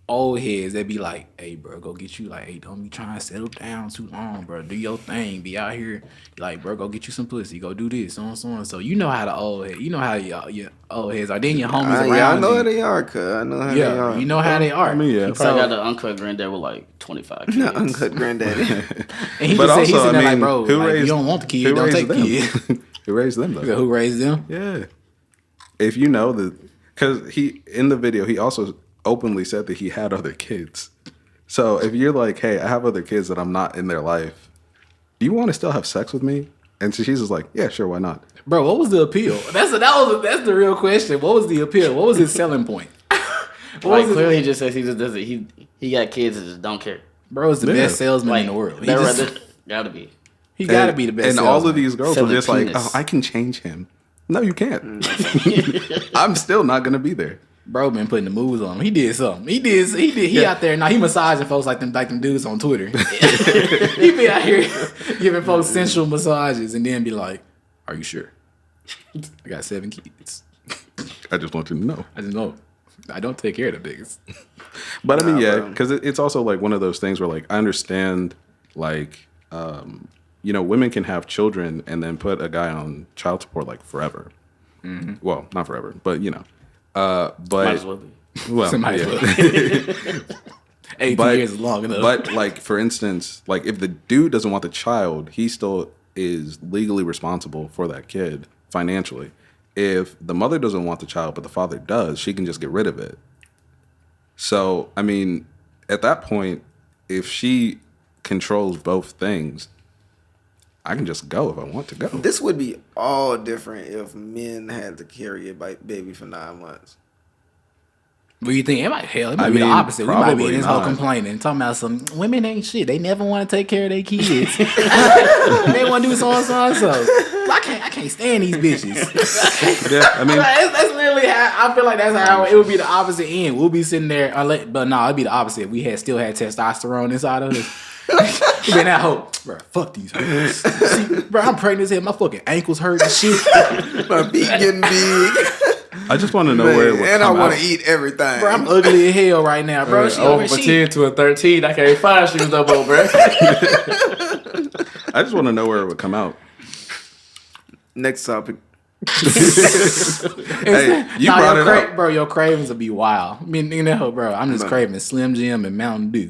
old heads that be like, hey bro, go get you hey, don't be trying to settle down too long, bro. Do your thing. Be out here like, bro, go get you some pussy. Go do this, so on, so on. So you know how the old head, how your old heads are. Then your homies around Yeah, I know you. how they are, cuz. I know how they are. You know how they are. I mean, yeah. You probably got the uncut granddad with like 25 kids. Not uncut granddaddy. And he But just said, he's also, sitting there I like, mean, bro, who like, raised- you don't want the kid, Who don't raised take the them? kid. Who raised them though? Who raised them? Yeah. If you know that, because he, in the video, he also openly said that he had other kids. So if you're like, hey, I have other kids that I'm not in their life, do you want to still have sex with me? And so she's just like, yeah, sure, why not? Bro, what was the appeal? That's the real question. What was the appeal? What was his selling point? Like clearly he just says he just does it. He got kids and just don't care. Bro is the best salesman Like in the world. gotta be. He gotta be the best And salesman. all of these girls were Selling just like, penis. oh, I can change him. No, you can't. I'm still not going to be there. Bro been putting the moves on him. He did something. He out there now. He massaging folks like them dudes on Twitter. He be out here giving folks sensual massages and then be like, "Are you sure? I got 7 kids. I just want you to know. I just know I don't take care of the biggest." But I mean, yeah, bro. because it's also like one of those things where like I understand like, women can have children and then put a guy on child support like forever. Well, not forever, but but Might as well be. well, Somebody yeah. 18 years is long enough. But like for instance, like if the dude doesn't want the child, he still is legally responsible for that kid financially. If the mother doesn't want the child but the father does, she can just get rid of it. So, I mean, at that point, if she controls both things, I can just go if I want to go. This would be all different if men had to carry a baby for 9 months. What do you think? It might be the mean, opposite. We might be in this whole not. complaining, talking about some women ain't shit. They never want to take care of their kids. They want to do so and so and so. I can't stand these bitches. Yeah, I mean, that's literally how I feel like that's how it would be the opposite end. We'll be sitting there, but no, it'd be the opposite. If we still had testosterone inside of us. We'd be in that hope, bro. Fuck these hoes. See, bro, I'm pregnant as hell. My fucking ankles hurt and shit. My feet getting big. I just want to know where it would and I come want out. to eat everything. Bro, I'm ugly as hell right now, bro. She over over from 10 to a 13, I carry 5 shoes no more, bro. I just want to know where it would come out. Next topic. Hey, you brought it up. Bro, your cravings will be wild. I mean, you know, bro, I'm just craving Slim Jim and Mountain Dew.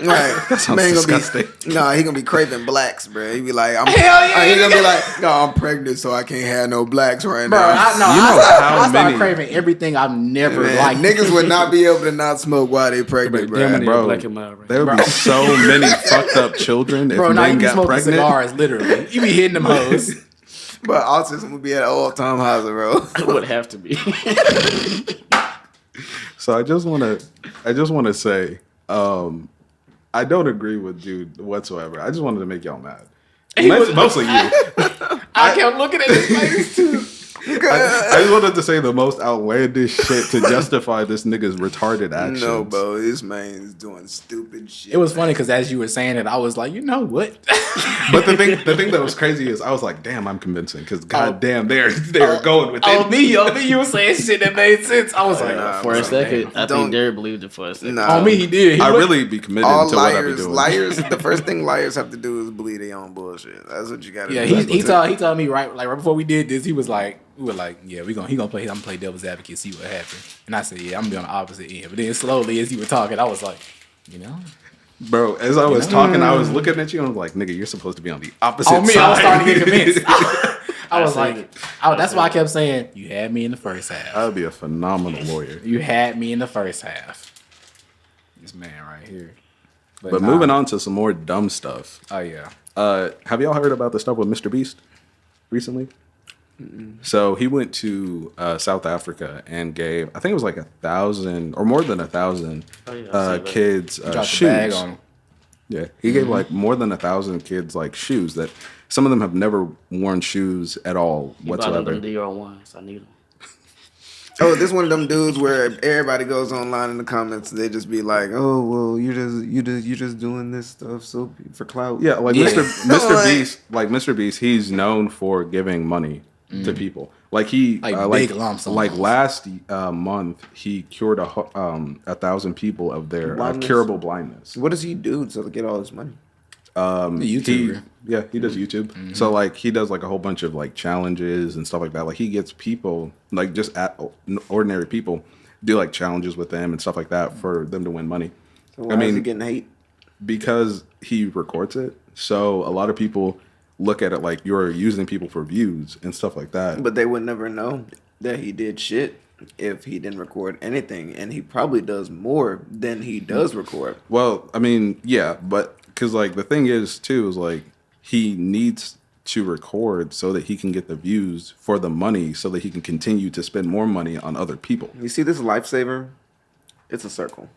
Right. Sounds Man disgusting. He gonna be craving blacks, bro. He be like, Hell yeah, he gonna be like, no, I'm pregnant, so I can't have no blacks right Bro, now. I start craving everything I've never Man, liked. niggas would not be able to not smoke while they pregnant, bro. Bro, Black and mild, right? there would be so many fucked up children if Bro, now you men can got smoke pregnant. cigars, literally. You be hitting them hoes. But autism would be at an all-time high, bro. It would have to be. So I just want to say, I don't agree with dude whatsoever. I just wanted to make y'all mad. Mostly you. I kept looking at his face, too. I just wanted to say the most outlandish shit to justify this nigga's retarded actions. No, bro, this man is doing stupid shit. It was funny because as you were saying it, I was like, you know what? But the thing that was crazy is I was like, damn, I'm convincing because goddamn, they're going with it. Me, you were saying shit that made sense. I was like, nah, For a second, I Don't- think Derek believed it for a second. Nah. on me, he did. I really be committed all to what I be liars, doing. the first thing liars have to do is believe their own bullshit. That's what you got to Yeah, do. he told me right before we did this, he was like, we were like, yeah, he gonna play. I'm gonna play devil's advocate, see what happens. And I said, yeah, I'm gonna be on the opposite end. But then slowly, as you were talking, I was like, you know, Bro, as I was talking, I was looking at you and I was like, nigga, you're supposed to be on the opposite on me, side. I was starting to get convinced. I was see like, it. that's why I kept saying, you had me in the first half. I would be a phenomenal lawyer. You had me in the first half. This man right here. But moving on to some more dumb stuff. Oh yeah. Have y'all heard about the stuff with Mr. Beast recently? So he went to South Africa and gave, I think it was like 1,000 or more than 1,000 Oh, yeah, I've seen that. kids Dropped the shoes. bag on him. Yeah, he gave like more than 1,000 kids like shoes that some of them have never worn shoes at all You bought them whatsoever. Dior ones. I need them. Oh, this one of them dudes where everybody goes online in the comments, they just be like, "Oh, well, you just doing this stuff so for clout." Yeah, like Yeah. Mr. Beast, he's known for giving money to people. Like he, Like big lump sums. Like last month, he cured 1,000 people of their Blindness? curable blindness. What does he do to get all this money? YouTuber. He does YouTube. So like he does like a whole bunch of like challenges and stuff like that. Like he gets people like just ordinary people do like challenges with them and stuff like that for them to win money. So why is he getting hate? Because he records it. So a lot of people look at it like you're using people for views and stuff like that. But they would never know that he did shit if he didn't record anything, and he probably does more than he does record. Well, I mean, yeah, but because like the thing is too is like he needs to record so that he can get the views for the money so that he can continue to spend more money on other people. You see this lifesaver? It's a circle.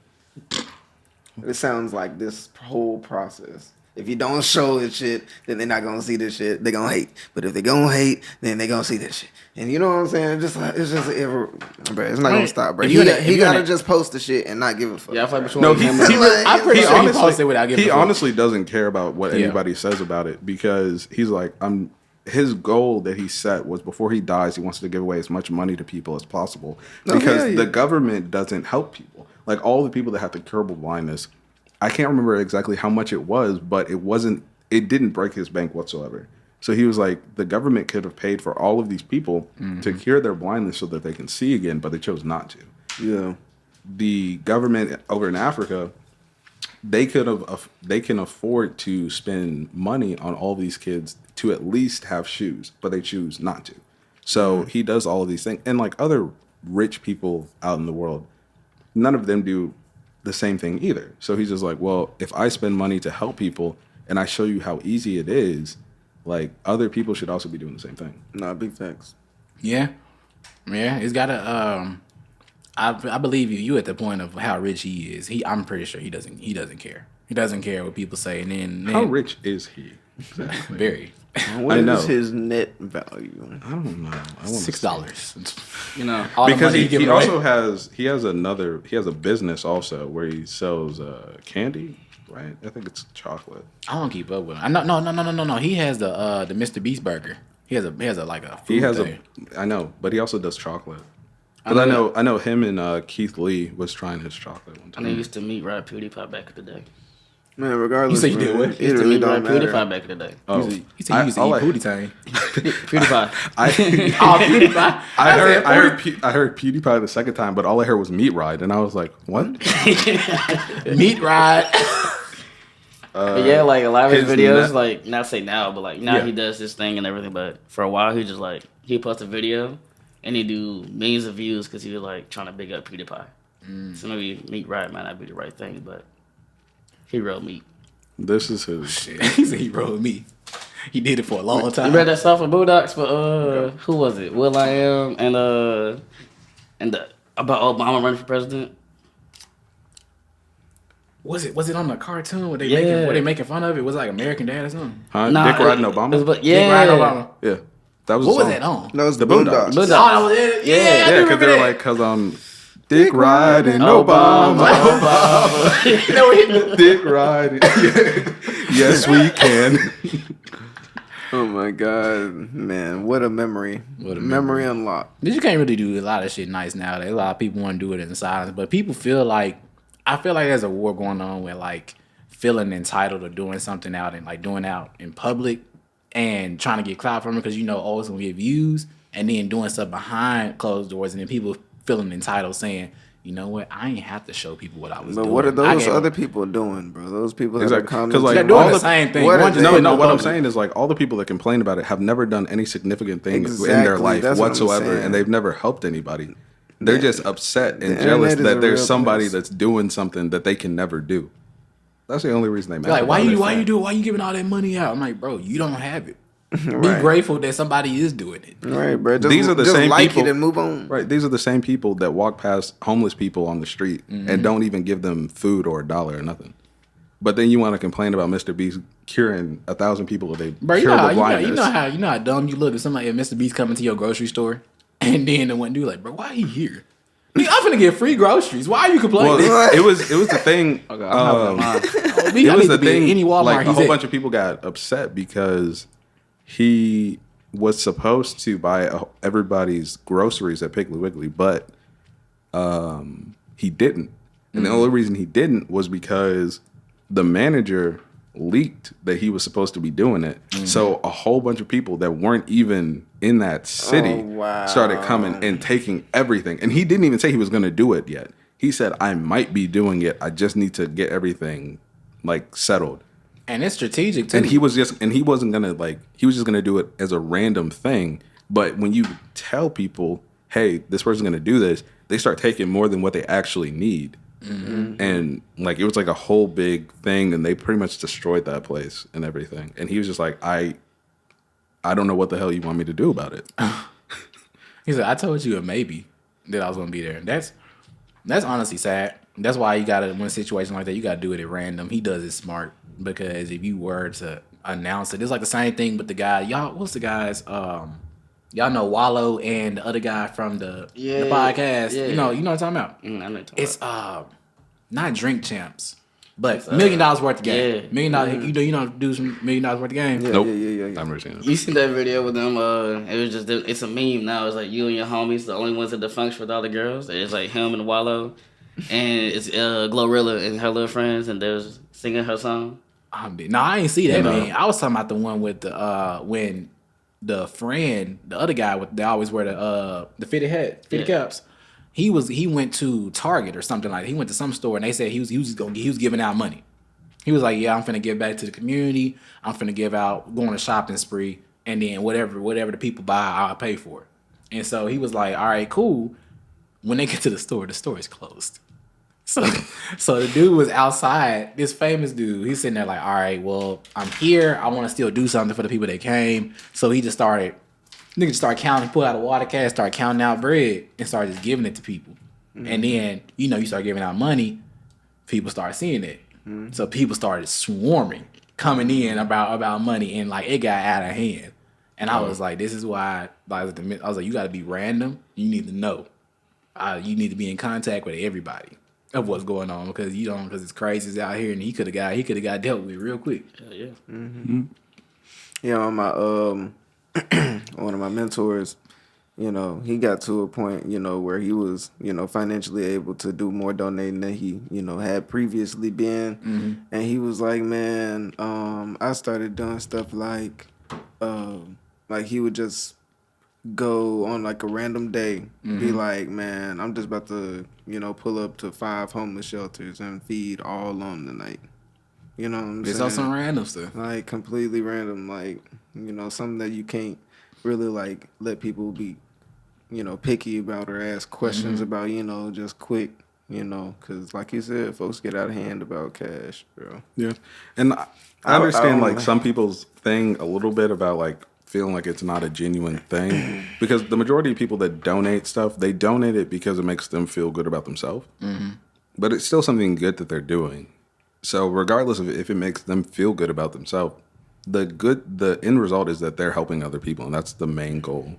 It sounds like this whole process. If you don't show this shit, then they're not gonna see this shit. They're gonna hate. But if they gonna hate, then they gonna see this shit. And you know what I'm saying? It's not gonna stop, bro. If He you in a- gotta just post the shit and not give a fuck. Yeah, I feel like between No, him he and I'm pretty sure he posted without giving he a fuck. honestly doesn't care about what Yeah. anybody says about it because he's like, his goal that he set was before he dies, he wants to give away as much money to people as possible because hell yeah. the government doesn't help people. Like all the people that have the curable blindness, I can't remember exactly how much it was, but it didn't break his bank whatsoever. So he was like, the government could have paid for all of these people to cure their blindness so that they can see again, but they chose not to. Yeah. The government over in Africa, they can afford to spend money on all these kids to at least have shoes, but they choose not to. So he does all of these things. And like other rich people out in the world, none of them do the same thing either. So he's just like, well, if I spend money to help people and I show you how easy it is, like other people should also be doing the same thing. Nah, big facts. Yeah, it's gotta. I believe you. You at the point of how rich he is. I'm pretty sure he doesn't care. He doesn't care what people say. And then How rich is he? Exactly. very What know. is his net value? I don't know. I want $6. You know, All the because money he giving away. also has a business also where he sells candy, right? I think it's chocolate. I don't keep up with him. No. He has the Mr. Beast burger. He has a like a food He has thing. I know, but he also does chocolate. But I know him and Keith Lee was trying his chocolate one and they time. used to meet Rap PewDiePie back in the day. Man, regardless, You say you did man, what? it Used to really meet Rap don't matter. PewDiePie back in the day. Oh, He said you used to eat booty tang. PewDiePie. PewDiePie. I heard PewDiePie the second time, but all I heard was Meat Ride, and I was like, what? Meat ride. But yeah, like a lot of his his videos, net- like not say now, but like now Yeah. he does this thing and everything. But for a while, he just like he post a video and he do millions of views because he was like trying to big up PewDiePie. So maybe Meat Right might not be the right thing, but he wrote Meat. This is his. Shit. He said he rode me. He did it for a long You time. read that song for Boondocks, but who was it? Will I Am and the about Obama running for president. Was it on the cartoon where they Yeah. making fun of it? Was it like American Dad or something? Huh? Nah, Dick riding Obama? it was- but Dick yeah, Ride Obama. Yeah. That was What the was song. that on? No, it's The the Boondocks. Boondocks. Oh, that was it. Yeah, I Yeah, do because remember they're that. like, Dick riding Obama. Obama. You know what? Dick riding. Yes, we can. Oh my god, man! What a memory! What a memory unlocked. You can't really do a lot of shit nice nowadays. A lot of people want to do it in silence, but people feel like I feel like there's a war going on with like feeling entitled or doing something out and like doing out in public and trying to get clout from it because oh it's gonna get views, and then doing stuff behind closed doors, and then people feeling entitled saying, you know what, I ain't have to show people what I was But doing. what are I those gave other them- people doing, bro? Those people that Exactly. are commenting. 'Cause, like, They're doing all the the- same thing. what One are just they- putting No, up what I'm public. saying is like all the people that complain about it have never done any significant thing in their Exactly, life that's what I'm whatsoever, saying. and they've never helped anybody. They're just upset and the jealous internet is that a there's real somebody place. that's doing something that they can never do. That's the only reason they matter. Like why about you it. why you giving all that money out? I'm like, bro, you don't have it. Be Right. grateful that somebody is doing it. Right, bro. Just, These are the just same like people- it and move on. Right, these are the same people that walk past homeless people on the street and don't even give them food or $1 or nothing. But then you want to complain about Mr. Beast curing 1,000 people with a Bro, you curable know, how, blindness. you know how dumb you look if somebody if Mr. Beast coming to your grocery store and then the one dude like, bro, why he here? Nigga, I'm finna get free groceries. Why are you complaining? Well, it was the thing. Okay, I'm hopping on. Me, It I was need the to be in thing. any Walmart Like a he's whole at. bunch of people got upset because he was supposed to buy everybody's groceries at Piggly Wiggly, but he didn't. And the only reason he didn't was because the manager leaked that he was supposed to be doing it. So a whole bunch of people that weren't even in that city Oh, wow. started coming and taking everything. And he didn't even say he was going to do it yet. He said, I might be doing it. I just need to get everything like settled. And it's strategic too. And he wasn't gonna he was just gonna do it as a random thing. But when you tell people, hey, this person's gonna do this, they start taking more than what they actually need. And like it was like a whole big thing, and they pretty much destroyed that place and everything. And he was just like, I don't know what the hell you want me to do about it. He said, I told you a maybe that I was gonna be there. And that's honestly sad. That's why you gotta, when a situation like that, you gotta do it at random. He does it smart because if you were to announce it, it's like the same thing with the guy. Y'all, what's the guys? Y'all know Wallow and the other guy from the podcast. yeah. You know what I'm talking about? I know what you're talking It's about. not Drink Champs, but $1 million worth of game. yeah. $1 million. You know, do some $1 million worth of game. Yeah, Nope. yeah. I've never seen it. You seen that video with them? It was just it's a meme now. It's like you and your homies, the only ones at the function with all the girls. It's like him and Wallow, and it's Glorilla and her little friends, and they're singing her song. No, I ain't see that, No. man. I was talking about the one with the when the friend, the other guy with they always wear the fitted hat, fitted Yeah. caps. He went to Target or something like that. He went to some store and they said he was giving out money. He was like, yeah, I'm finna give back to the community. I'm finna go on a shopping spree, and then whatever the people buy, I'll pay for it. And so he was like, all right, cool. When they get to the store is closed. So the dude was outside, this famous dude. He's sitting there like, all right, well, I'm here. I want to still do something for the people that came. So he just started, nigga just started counting, pull out a water cash, start counting out bread, and started just giving it to people. And then, you start giving out money, people start seeing it. So people started swarming, coming in about money, and like it got out of hand. And I was like, this is why I was like, you got to be random. You need to know. You need to be in contact with everybody of what's going on because because it's crazy out here, and he could have got dealt with real quick. Yeah. Yeah, on my one of my mentors, he got to a point, where he was, financially able to do more donating than he, had previously been. And he was like, man, I started doing stuff like he would just go on like a random day, be like, man, I'm just about to, pull up to 5 homeless shelters and feed all of them tonight. You know what I'm saying? It's on some random stuff. Like completely random, like, something that you can't really like let people be, picky about or ask questions about, just quick, because like you said, folks get out of hand about cash, bro. Yeah. And I understand like some people's thing a little bit about like feeling like it's not a genuine thing because the majority of people that donate stuff, they donate it because it makes them feel good about themselves. But it's still something good that they're doing. So regardless of if it makes them feel good about themselves, the end result is that they're helping other people, and that's the main goal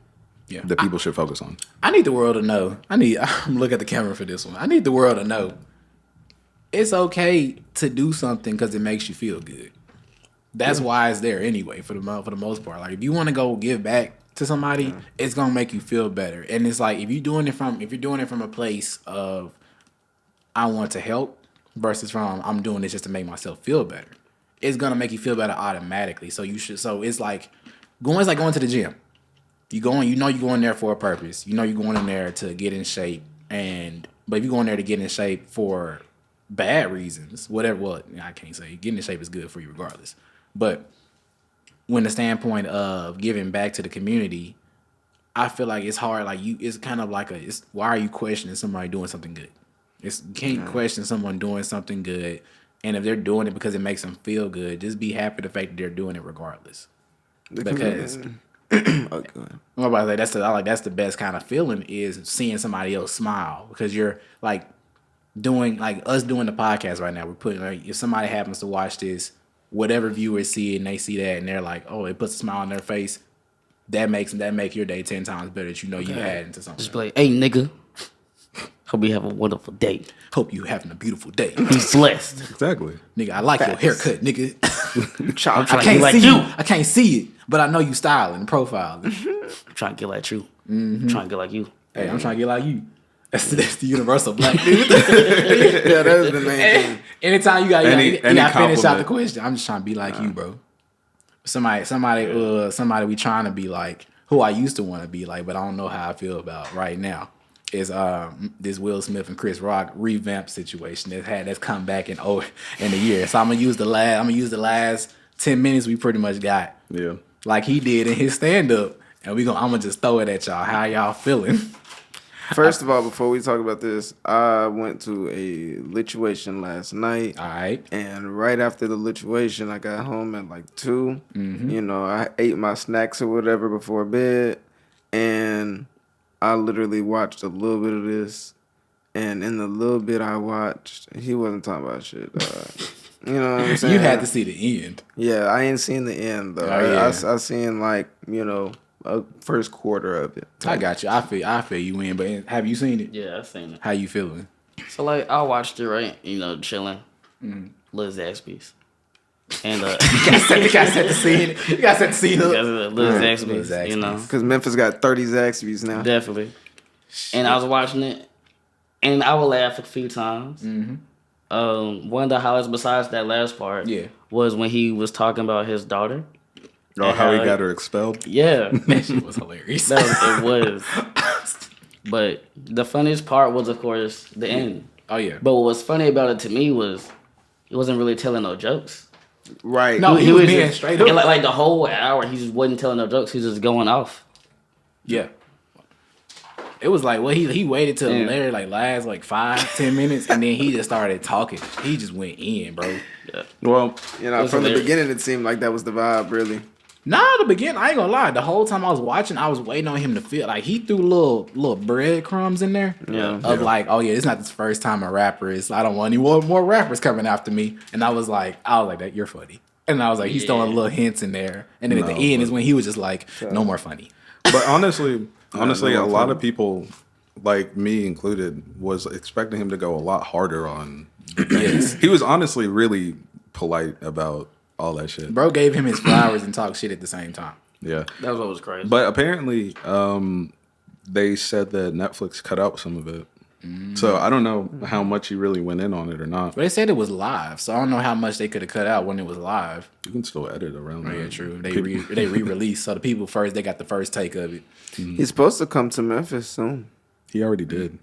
that people should focus on. I need the world to know. I'm looking at the camera for this one. I need the world to know it's okay to do something because it makes you feel good. That's why it's there anyway, for the most part. Like if you want to go give back to somebody, it's gonna make you feel better. And it's like if you're doing it from a place of I want to help versus from I'm doing this just to make myself feel better, it's gonna make you feel better automatically. So it's like going to the gym. You're going there for a purpose. You're going in there to get in shape, but if you're going there to get in shape for bad reasons, whatever. I can't say getting in shape is good for you regardless. But when the standpoint of giving back to the community, I feel like it's hard. Like it's kind of like why are you questioning somebody doing something good? You can't question someone doing something good, and if they're doing it because it makes them feel good, just be happy the fact that they're doing it regardless. Because I'm about to say that's the best kind of feeling is seeing somebody else smile because you're like doing like us doing the podcast right now. We're putting like if somebody happens to watch this, whatever viewers see it and they see that and they're like, oh, it puts a smile on their face. That make your day 10 times better. That you had into something. Just be like, hey nigga, hope you have a wonderful day. Hope you having a beautiful day. Be blessed. Exactly. Nigga, I like your haircut, nigga. I'm trying to get like you. I can't see it, but I know you styling and profiling. I'm trying to get like you. I'm trying to get like you. Hey, I'm trying to get like you. That's the universal black dude. Yeah, that's the main thing. Anytime you got finish compliment. out the question, I'm just trying to be like you, bro. Somebody we trying to be like, who I used to want to be like, but I don't know how I feel about right now. Is this Will Smith and Chris Rock revamped situation that's come back in the year. So I'm gonna use the last 10 minutes we pretty much got. Yeah. Like he did in his stand up, and I'm gonna just throw it at y'all. How y'all feeling? First of all, before we talk about this, I went to a lituation last night. All right. And right after the lituation, I got home at like 2. I ate my snacks or whatever before bed, and I literally watched a little bit of this. And in the little bit I watched, he wasn't talking about shit. You know what I'm saying? You had to see the end. Yeah, I ain't seen the end though. Oh, yeah. I seen like a first quarter of it. I got you. I feel you in. But have you seen it? Yeah, I seen it. How you feeling? So like I watched it, right? Chilling. Lil Zaxby's. And You gotta set the scene. You gotta set the scene up. Lil Zaxby's, Because Memphis got 30 Zaxby's now. Definitely. And I was watching it, and I would laugh a few times. One of the highlights besides that last part was when he was talking about his daughter. Oh, how he got her expelled? Yeah. That shit was hilarious. It was. But the funniest part was, of course, the end. Oh, yeah. But what was funny about it to me was he wasn't really telling no jokes. Right. No, he was being just, straight up. Like the whole hour, he just wasn't telling no jokes. He was just going off. Yeah. It was like, well, he waited till the letter like last like 5-10 minutes, and then he just started talking. He just went in, bro. Yeah. Well, You know, from the beginning, it seemed like that was the vibe, really. Nah, the beginning, I ain't gonna lie. The whole time I was watching, I was waiting on him to feel like he threw little breadcrumbs in there. Yeah. Of like, oh yeah, it's not the first time a rapper is. I don't want any more rappers coming after me. And I was like, that you're funny. And I was like, he's throwing little hints in there. And then at the end is when he was just like, no more funny. but honestly, a lot of people, like me included, was expecting him to go a lot harder on. Yes. He was honestly really polite about all that shit. Bro gave him his flowers and talked shit at the same time. Yeah. That was what was crazy. But apparently, they said that Netflix cut out some of it. So I don't know how much he really went in on it or not. But they said it was live, so I don't know how much they could have cut out when it was live. You can still edit around that. Yeah, true. They re-released, so the people they got the first take of it. He's supposed to come to Memphis soon. He already did.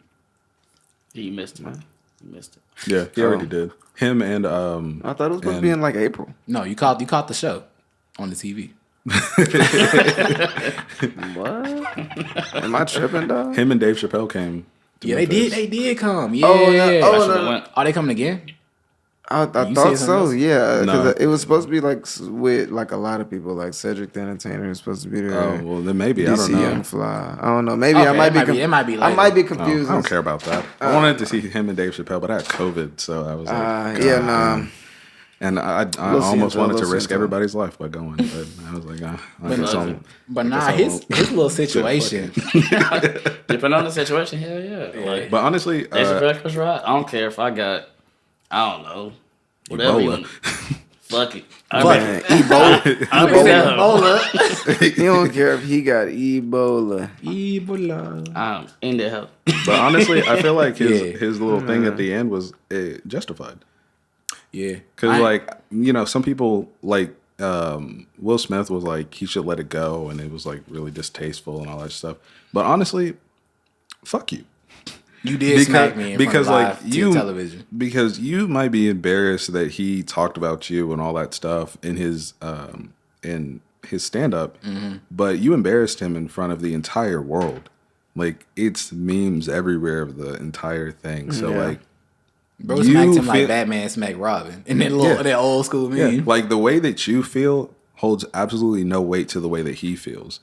You missed it, man. You missed it. Yeah, he already did. Him and I thought it was supposed to be in like April. No, you caught the show on the TV. What? Am I tripping, dog? him and Dave Chappelle came. To Yeah, Memphis. they did come. Yeah. no. Are they coming again? I You thought said something so, else? yeah. Because No. it was supposed to be like with like a lot of people, like Cedric the Entertainer is supposed to be there. Oh well, then maybe I DC don't know. Young Fly. I don't know. Maybe Okay, I might it might be I later. might be Oh, confused. I don't care about that. I wanted to see him and Dave Chappelle, but I had COVID, so I was like, Yeah, God. nah. And I We'll see almost until- wanted we'll to see risk until- everybody's life by going, but I was like, I guess I'll- But I nah, guess I his won't. little situation. Depending on the situation, hell yeah. Like, But honestly, Dave Chappelle's right. I don't care if I got, I don't know, whatever. Ebola. Fuck it. Man, Ebola. I'll be there. He don't care if he got Ebola. Ebola. I'm in the hell. but honestly, I feel like Yeah. his little thing at the end was justified. Yeah. Because, like, you know, some people, like, Will Smith was like, he should let it go, and it was, like, really distasteful and all that stuff. But honestly, fuck you. You did smack me in front of live television. Because you might be embarrassed that he talked about you and all that stuff in his stand-up, but you embarrassed him in front of the entire world. Like, it's memes everywhere of the entire thing. So, like, Bro smacked him like Batman smacked Robin. And that old school meme. yeah, like the way that you feel holds absolutely no weight to the way that he feels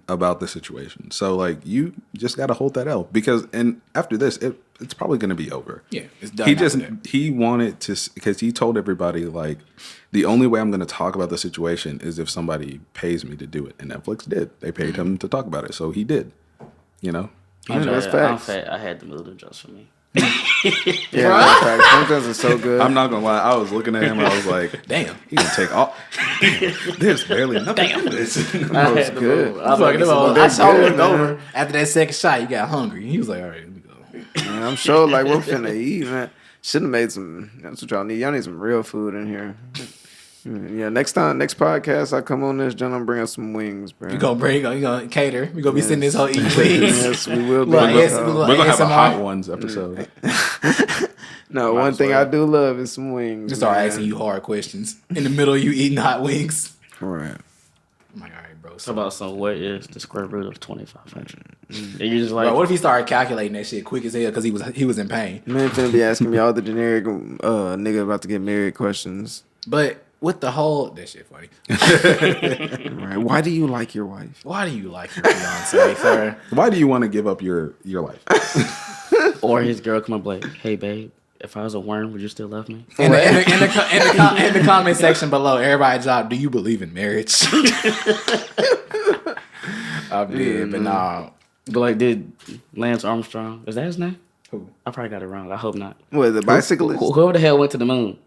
about the situation. So like you just got to hold that L and after this, it's probably going to be over. Yeah, it's done. He wanted to, because he told everybody like the only way I'm going to talk about the situation is if somebody pays me to do it. And Netflix did. They paid him to talk about it, so he did. You know. That's facts. I had to move them just for me. Yeah, that's facts. Them jokes are so good. I'm not gonna lie. I was looking at him. I was like, Damn. he can take all. There's barely nothing to this. That was good. I saw him look over. After that second shot, you got hungry. He was like, all right, let me go. Man, I'm sure like we're finna eat, man. Should have made some. That's what y'all need. Y'all need some real food in here. Yeah, next podcast I come on this, John, I'm bringing some wings, bro. You gonna cater. We gonna be sitting this whole eating wings. Yes, we will be. Look, We're gonna have a ASMR. hot ones episode. No, one thing I do love is some wings. Just start man. asking you hard questions in the middle of you eating hot wings. Right. I'm like, all right, bro. How about some? What is the square root of 2,500? And you just like, Bro, what if he started calculating that shit quick as hell because he was in pain? Man, finna be asking me all the generic nigga about to get married questions. But with the whole that shit funny. Right. Why do you like your wife? Why do you like your fiance, sir? Why do you want to give up your life? or his girl come up like, hey babe, if I was a worm, would you still love me? In the comment section below, everybody drop, do you believe in marriage? I did, but nah. But like, did Lance Armstrong, is that his name? Who? I probably got it wrong. I hope not. What, the bicyclist? Whoever the hell went to the moon?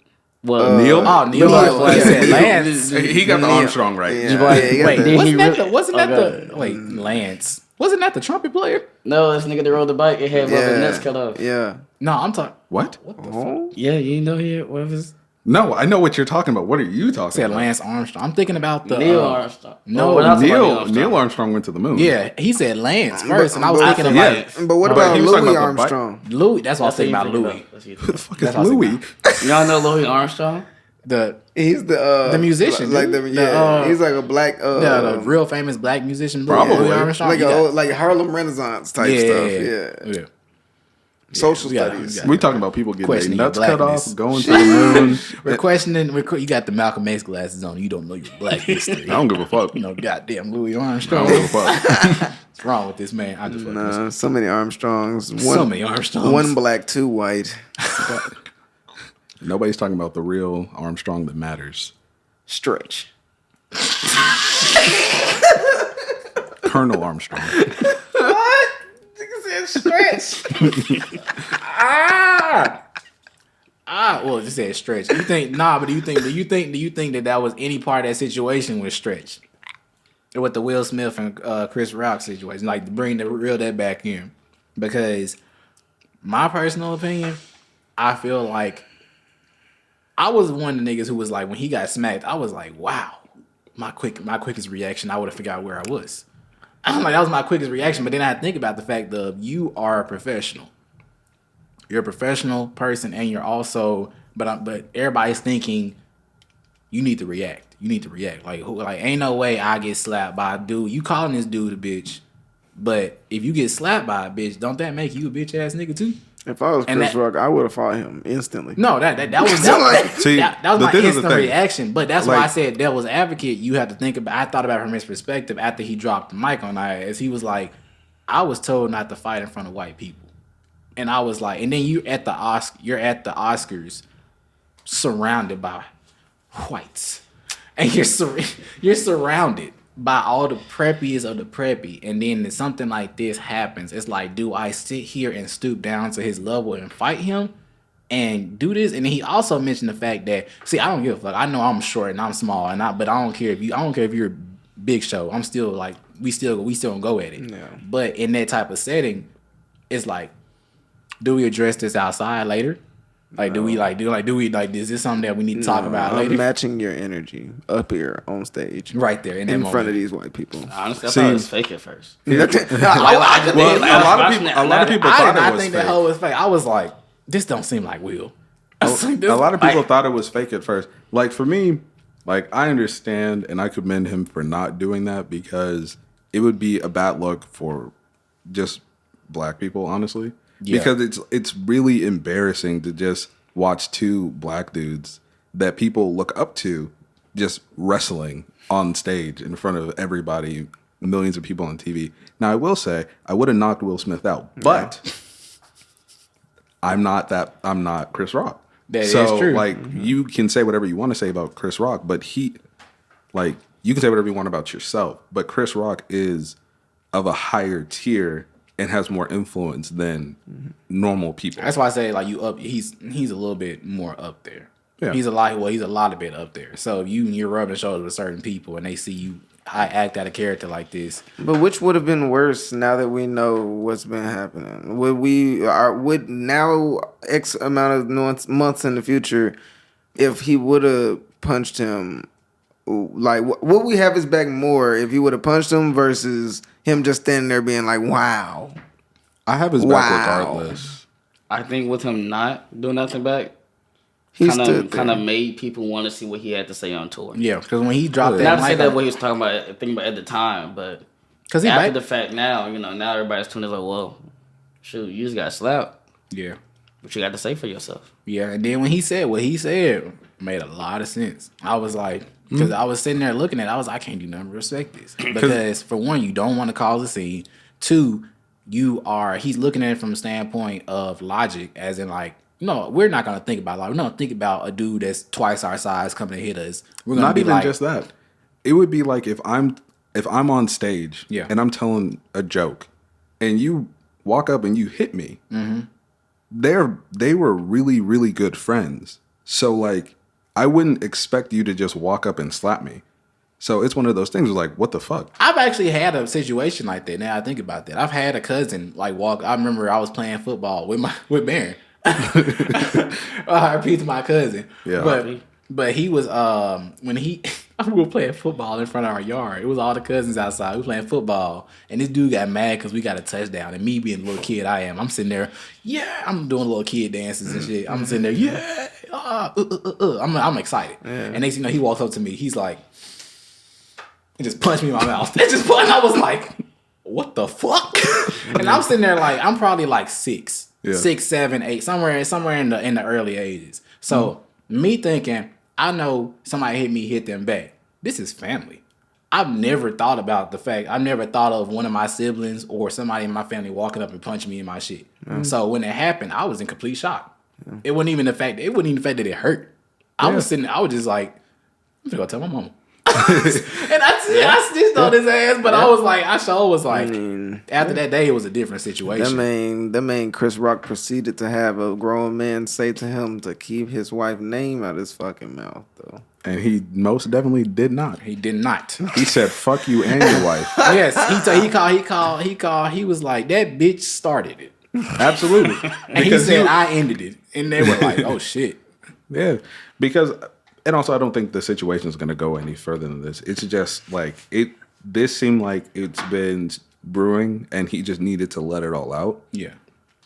Well, Neil? Oh, Neil. Neil. He said Yeah. Lance. He got the Armstrong right. Yeah, Wait, he got the- did he wasn't that Okay. the wait, Lance. Wasn't that the trumpet player? No, this nigga that rode the bike, it had one of his nuts cut off. Yeah. No, I'm talking. What? Oh. Yeah, you didn't know he had one of his. No, I know what you're talking about. What are you talking Said about? Lance Armstrong. I'm thinking about the Neil Armstrong. no, we're not talking about Neil Armstrong went to the moon. Yeah, he said Lance first, and I was But- thinking yeah. about But what But about he was talking Louis about the bike. Armstrong? Louis. That's what I was That's thinking what about you Louis. think about. That's what you Who think the fuck is That's what I was Louis? thinking Y'all know Louis Armstrong? He's the musician, like dude. he's like a black the real famous black musician, Probably. Louis Armstrong. like like Harlem Renaissance type stuff. Yeah. Social we got- studies. we got- We talking about people getting their Questioning your nuts cut blackness. off, going to the moon. We're questioning. You got the Malcolm X glasses on. You don't know your black history. I don't give a fuck. You know, goddamn Louis I Armstrong. don't give a fuck. What's wrong with this man? I just fucking Nah, so many Armstrongs. so many Armstrongs. One black, two white. Nobody's talking about the real Armstrong that matters. Stretch. Colonel Armstrong. What? Nigga said stretch. Well, just said stretch. You think but do you think that was any part of that situation with stretch? With the Will Smith and Chris Rock situation, like reel that back in, because my personal opinion, I feel like I was one of the niggas who was like, when he got smacked, I was like, wow, my quickest reaction, I would have forgot where I was. I'm like, that was my quickest reaction, but then I had to think about the fact that you are a professional. You're a professional person, and you're also, but everybody's thinking you need to react. You need to react. Like ain't no way I get slapped by a dude. You calling this dude a bitch, but if you get slapped by a bitch, don't that make you a bitch ass nigga too? If I was And Chris that- Rock, I would have fought him instantly. No, that was See, that was my this is the instant thing. reaction. But that's why I Like- said devil's advocate. You have to think about. I thought about it from his perspective after he dropped the mic on our ass. He was like, "I was told not to fight in front of white people," and I was like, and then you're at the Oscars, surrounded by whites, and you're surrounded by all the preppiest of the preppy, and then something like this happens. It's like, do I sit here and stoop down to his level and fight him and do this? And then he also mentioned the fact that, see, I don't give a fuck. I know I'm short and I'm small, but I don't care if you're Big Show. I'm still like, we still gonna go at it. Yeah. But in that type of setting, it's like, do we address this outside later? Like, do we is this something that we need to talk about I'm later? matching your energy up here on stage. Right there in that In moment. front of these white people. Honestly, I See- thought it was fake at first. I- Well, a lot of people thought I it was think fake. that whole was fake. I was like, this don't seem like Will. A lot of people thought it was fake at first. Like for me, like I understand and I commend him for not doing that because it would be a bad look for just black people, honestly. Yeah. Because it's really embarrassing to just watch two black dudes that people look up to just wrestling on stage in front of everybody, millions of people on TV. Now I will say I would have knocked Will Smith out, but I'm not Chris Rock. That is so true. like you can say whatever you want to say about Chris Rock, but you can say whatever you want about yourself, but Chris Rock is of a higher tier and has more influence than normal people. That's why I say like he's a little bit more up there. Yeah. He's a lot bit up there. So you're rubbing shoulders with certain people and they see you act out a character like this. But which would have been worse now that we know what's been happening? Would now X amount of months in the future, if he would have punched him, like would we have his back more if he would have punched him versus him just standing there being like, wow. I have his back Wow. regardless. I think with him not doing nothing back, He kind stood of there. made people want to see what he had to say on tour. Yeah, because when he dropped Not that to say mic, that what he was talking about, thinking about at the time, but because he after back, the fact now, now everybody's tuning like, well, shoot, you just got slapped. yeah, What you got to say for yourself? yeah. And then when he said what he said, made a lot of sense. I was like, because I was sitting there looking at it, I was like, I can't do nothing but respect this. Because for one, you don't want to cause a scene. Two, he's looking at it from a standpoint of logic, as in like, no, we're not gonna think about we're not think about a dude that's twice our size coming to hit us. We're gonna Not be even like, just that. It would be like if I'm on stage Yeah. and I'm telling a joke and you walk up and you hit me. They were really, really good friends. So like I wouldn't expect you to just walk up and slap me. So it's one of those things like, what the fuck? I've actually had a situation like that. Now I think about that. I've had a cousin like walk. I remember I was playing football with Baron. I repeat to my cousin. Yeah. But he was when we were playing football in front of our yard. It was all the cousins outside. We were playing football, and this dude got mad because we got a touchdown. And me being the little kid I am, I'm sitting there, yeah, I'm doing little kid dances and shit. I'm sitting there, yeah, I'm excited. And next thing you know, he walks up to me. He's like, he just punched me in my mouth. I was like, what the fuck? And I'm sitting there like, I'm probably like 6, 7, 8, somewhere in the early ages. So me thinking, I know somebody hit them back. This is family. I've never thought about the fact. I've never thought of one of my siblings or somebody in my family walking up and punching me in my shit. So when it happened, I was in complete shock. It wasn't even the fact. It wasn't even the fact that it hurt. I was just like, I'm gonna go tell my mama. And I snitched on his ass, but I was like, after that day, it was a different situation. That man Chris Rock proceeded to have a grown man say to him to keep his wife's name out of his fucking mouth, though. And he most definitely did not. He did not. He said, "Fuck you and your wife." Yes, he called. He was like, that bitch started it. Absolutely. And he said, I ended it. And they were like, oh shit. Yeah, because, and also I don't think the situation is going to go any further than this. It's just like this seemed like it's been brewing, and he just needed to let it all out. Yeah,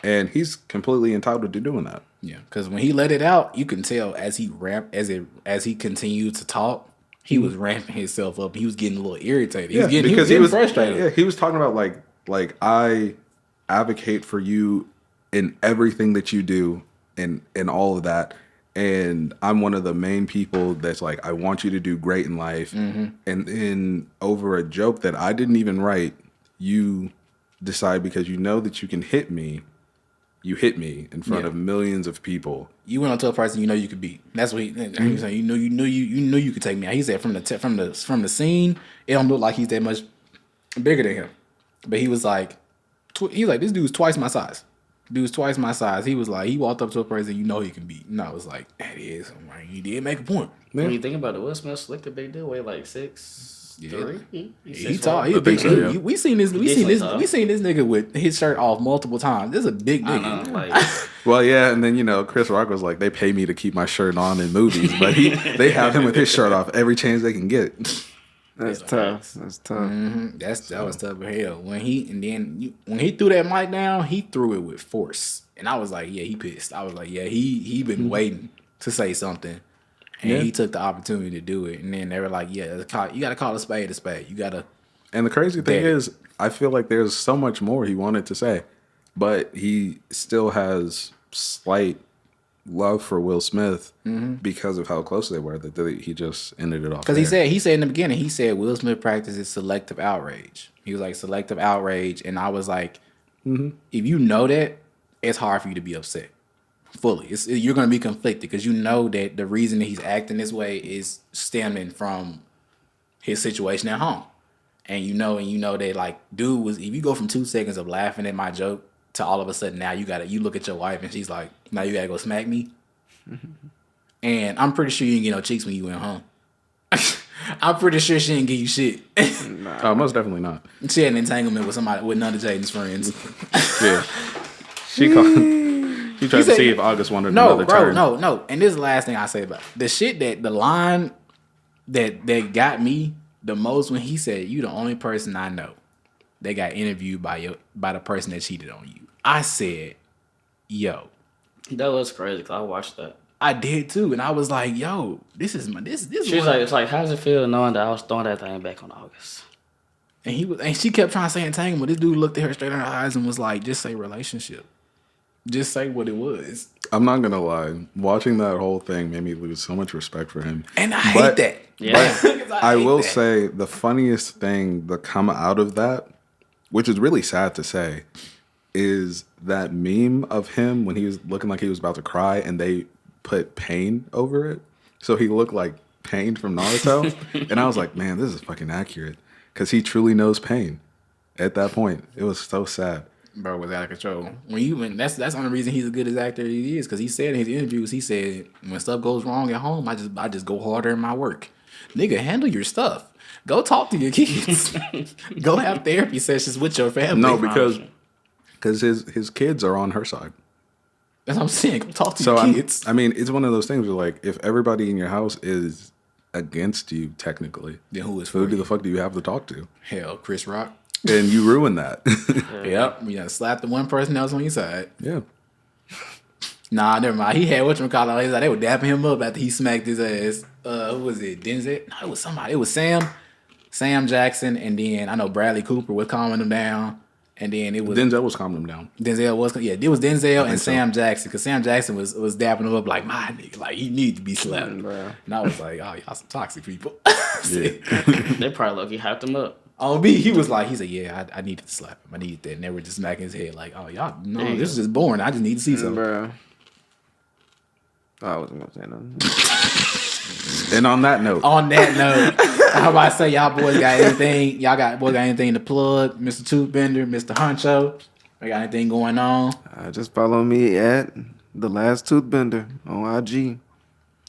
and he's completely entitled to doing that. Yeah, because when he let it out, you can tell as he continued to talk, he was ramping himself up. He was getting a little irritated. He was getting frustrated. Yeah, he was talking about like I advocate for you in everything that you do and all of that. And I'm one of the main people that's like, I want you to do great in life. And then over a joke that I didn't even write, you decide because you know that you can hit me, you hit me in front of millions of people. You went on to a person you know you could beat. That's what he was saying. You know you could take me out. He said from the scene, it don't look like he's that much bigger than him. But he was like, this dude's twice my size. He was like, he walked up to a person you know he can beat. And I was like, that is, he did make a point. When you think about it, Will Smith slicked a big deal, weighed like 6'3". He tall. He big. So, we seen this nigga with his shirt off multiple times. This is a big nigga. Well, yeah, and then Chris Rock was like, they pay me to keep my shirt on in movies, but they have him with his shirt off every chance they can get. That's tough. That's tough. Mm-hmm. That was tough as hell. When he threw that mic down, he threw it with force, and I was like, yeah, he pissed. I was like, yeah, he been waiting to say something. And he took the opportunity to do it. And then they were like, yeah, you got to call a spade a spade. You got to. And the crazy thing is, I feel like there's so much more he wanted to say. But he still has slight love for Will Smith because of how close they were that he just ended it off. Because he said in the beginning, he said Will Smith practices selective outrage. He was like, selective outrage. And I was like, if you know that, it's hard for you to be upset. Fully, you're going to be conflicted because you know that the reason that he's acting this way is stemming from his situation at home, and you know that like dude was, if you go from 2 seconds of laughing at my joke to all of a sudden now you look at your wife and she's like, now you gotta go smack me, and I'm pretty sure you didn't get no cheeks when you went home. I'm pretty sure she didn't give you shit. Most definitely not. She had an entanglement with none of Jaden's friends. Yeah, she called. He tried to see if August wanted another turn. No. And this is the last thing I say about it. The line that got me the most when he said, "You the only person I know that got interviewed by the person that cheated on you." I said, "Yo." That was crazy because I watched that. I did too, and I was like, "Yo, this is." She's like, "It's like, how does it feel knowing that I was throwing that thing back on August?" And she kept trying to say entanglement. This dude looked at her straight in her eyes and was like, "Just say relationship." Just say what it was. I'm not gonna lie. Watching that whole thing made me lose so much respect for him. And I hate that. Yeah. I will say the funniest thing that come out of that, which is really sad to say, is that meme of him when he was looking like he was about to cry and they put Pain over it. So he looked like Pain from Naruto. And I was like, man, this is fucking accurate. Because he truly knows pain at that point. It was so sad. Bro was out of control. That's the only reason he's as good as actor he is, because he said in his interviews, he said, when stuff goes wrong at home, I just go harder in my work. Nigga, handle your stuff. Go talk to your kids. Go have therapy sessions with your family. No, because his kids are on her side. That's what I'm saying. Go talk to your kids. I mean, it's one of those things where like, if everybody in your house is against you technically, then who the fuck do you have to talk to? Hell, Chris Rock. And you ruin that. Yep. You gotta slap the one person else on your side. Yeah. Nah, never mind. He had whatchamacallit. He's like, they were dapping him up after he smacked his ass. Who was it? Denzel? No, it was somebody. It was Sam Jackson, and then I know Bradley Cooper was calming him down. And then it was Denzel was calming him down. Denzel was, yeah, it was Denzel and so. Sam Jackson, because Sam Jackson was dapping him up like, my nigga, like he needs to be slapped. Bro. And I was like, oh, y'all some toxic people. Yeah. They probably lucky hyped him up. On me, he said, yeah, I needed to slap him. I needed that. And they were just smacking his head like, oh, y'all, no, There you this is go. just boring. I just need to see something. Bro. I wasn't gonna say nothing. And on that note, On that note, how about I say y'all boys got anything? Y'all got anything to plug? Mr. Toothbender, Mr. Huncho, I got anything going on? Just follow me at the Last Toothbender on IG.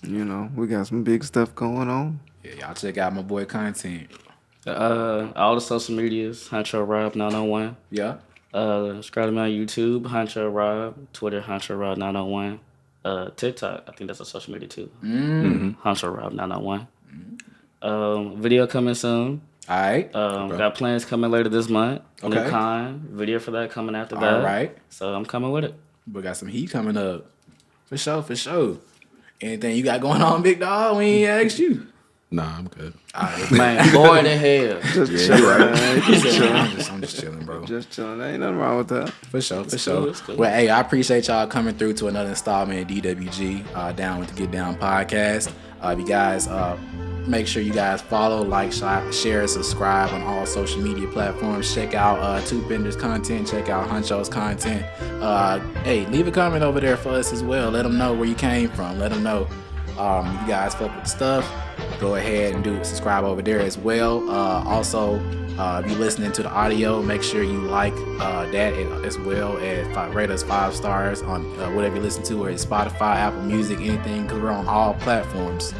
You know, we got some big stuff going on. Yeah, y'all check out my boy content. All the social medias, Huncho Rob 901. Yeah. Subscribe to me on YouTube, Huncho Rob, Twitter, Huncho Rob 901. TikTok, I think that's a social media too. Huncho Rob 901. Video coming soon. All right. Got plans coming later this month. Okay. New Con, video for that coming after All that. right. So I'm coming with it. We got some heat coming up. For sure. Anything you got going on, big dog? We ain't asked you. nah, I'm good. Man, boy to hell. Just Yeah, chilling, you right. man. Just chilling. I'm just chilling, bro. Just chilling. Ain't nothing wrong with that. For sure. cool. Well, hey, I appreciate y'all coming through to another installment of DWG, Down with the Get Down podcast. If you guys make sure you guys follow, like, share, subscribe on all social media platforms. Check out Toothbender's content. Check out Huncho's content. Hey, leave a comment over there for us as well. Let them know where you came from. Let them know if you guys fuck with the stuff. Go ahead and subscribe over there as well. Also, if you're listening to the audio, make sure you like that as well, and rate us 5 stars on whatever you listen to, or it's Spotify, Apple Music, anything, because we're on all platforms.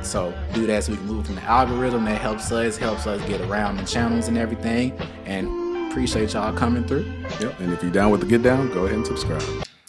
So do that so we can move from the algorithm. That helps us get around the channels and everything. And appreciate y'all coming through. Yep. And if you're down with the Get Down, go ahead and subscribe.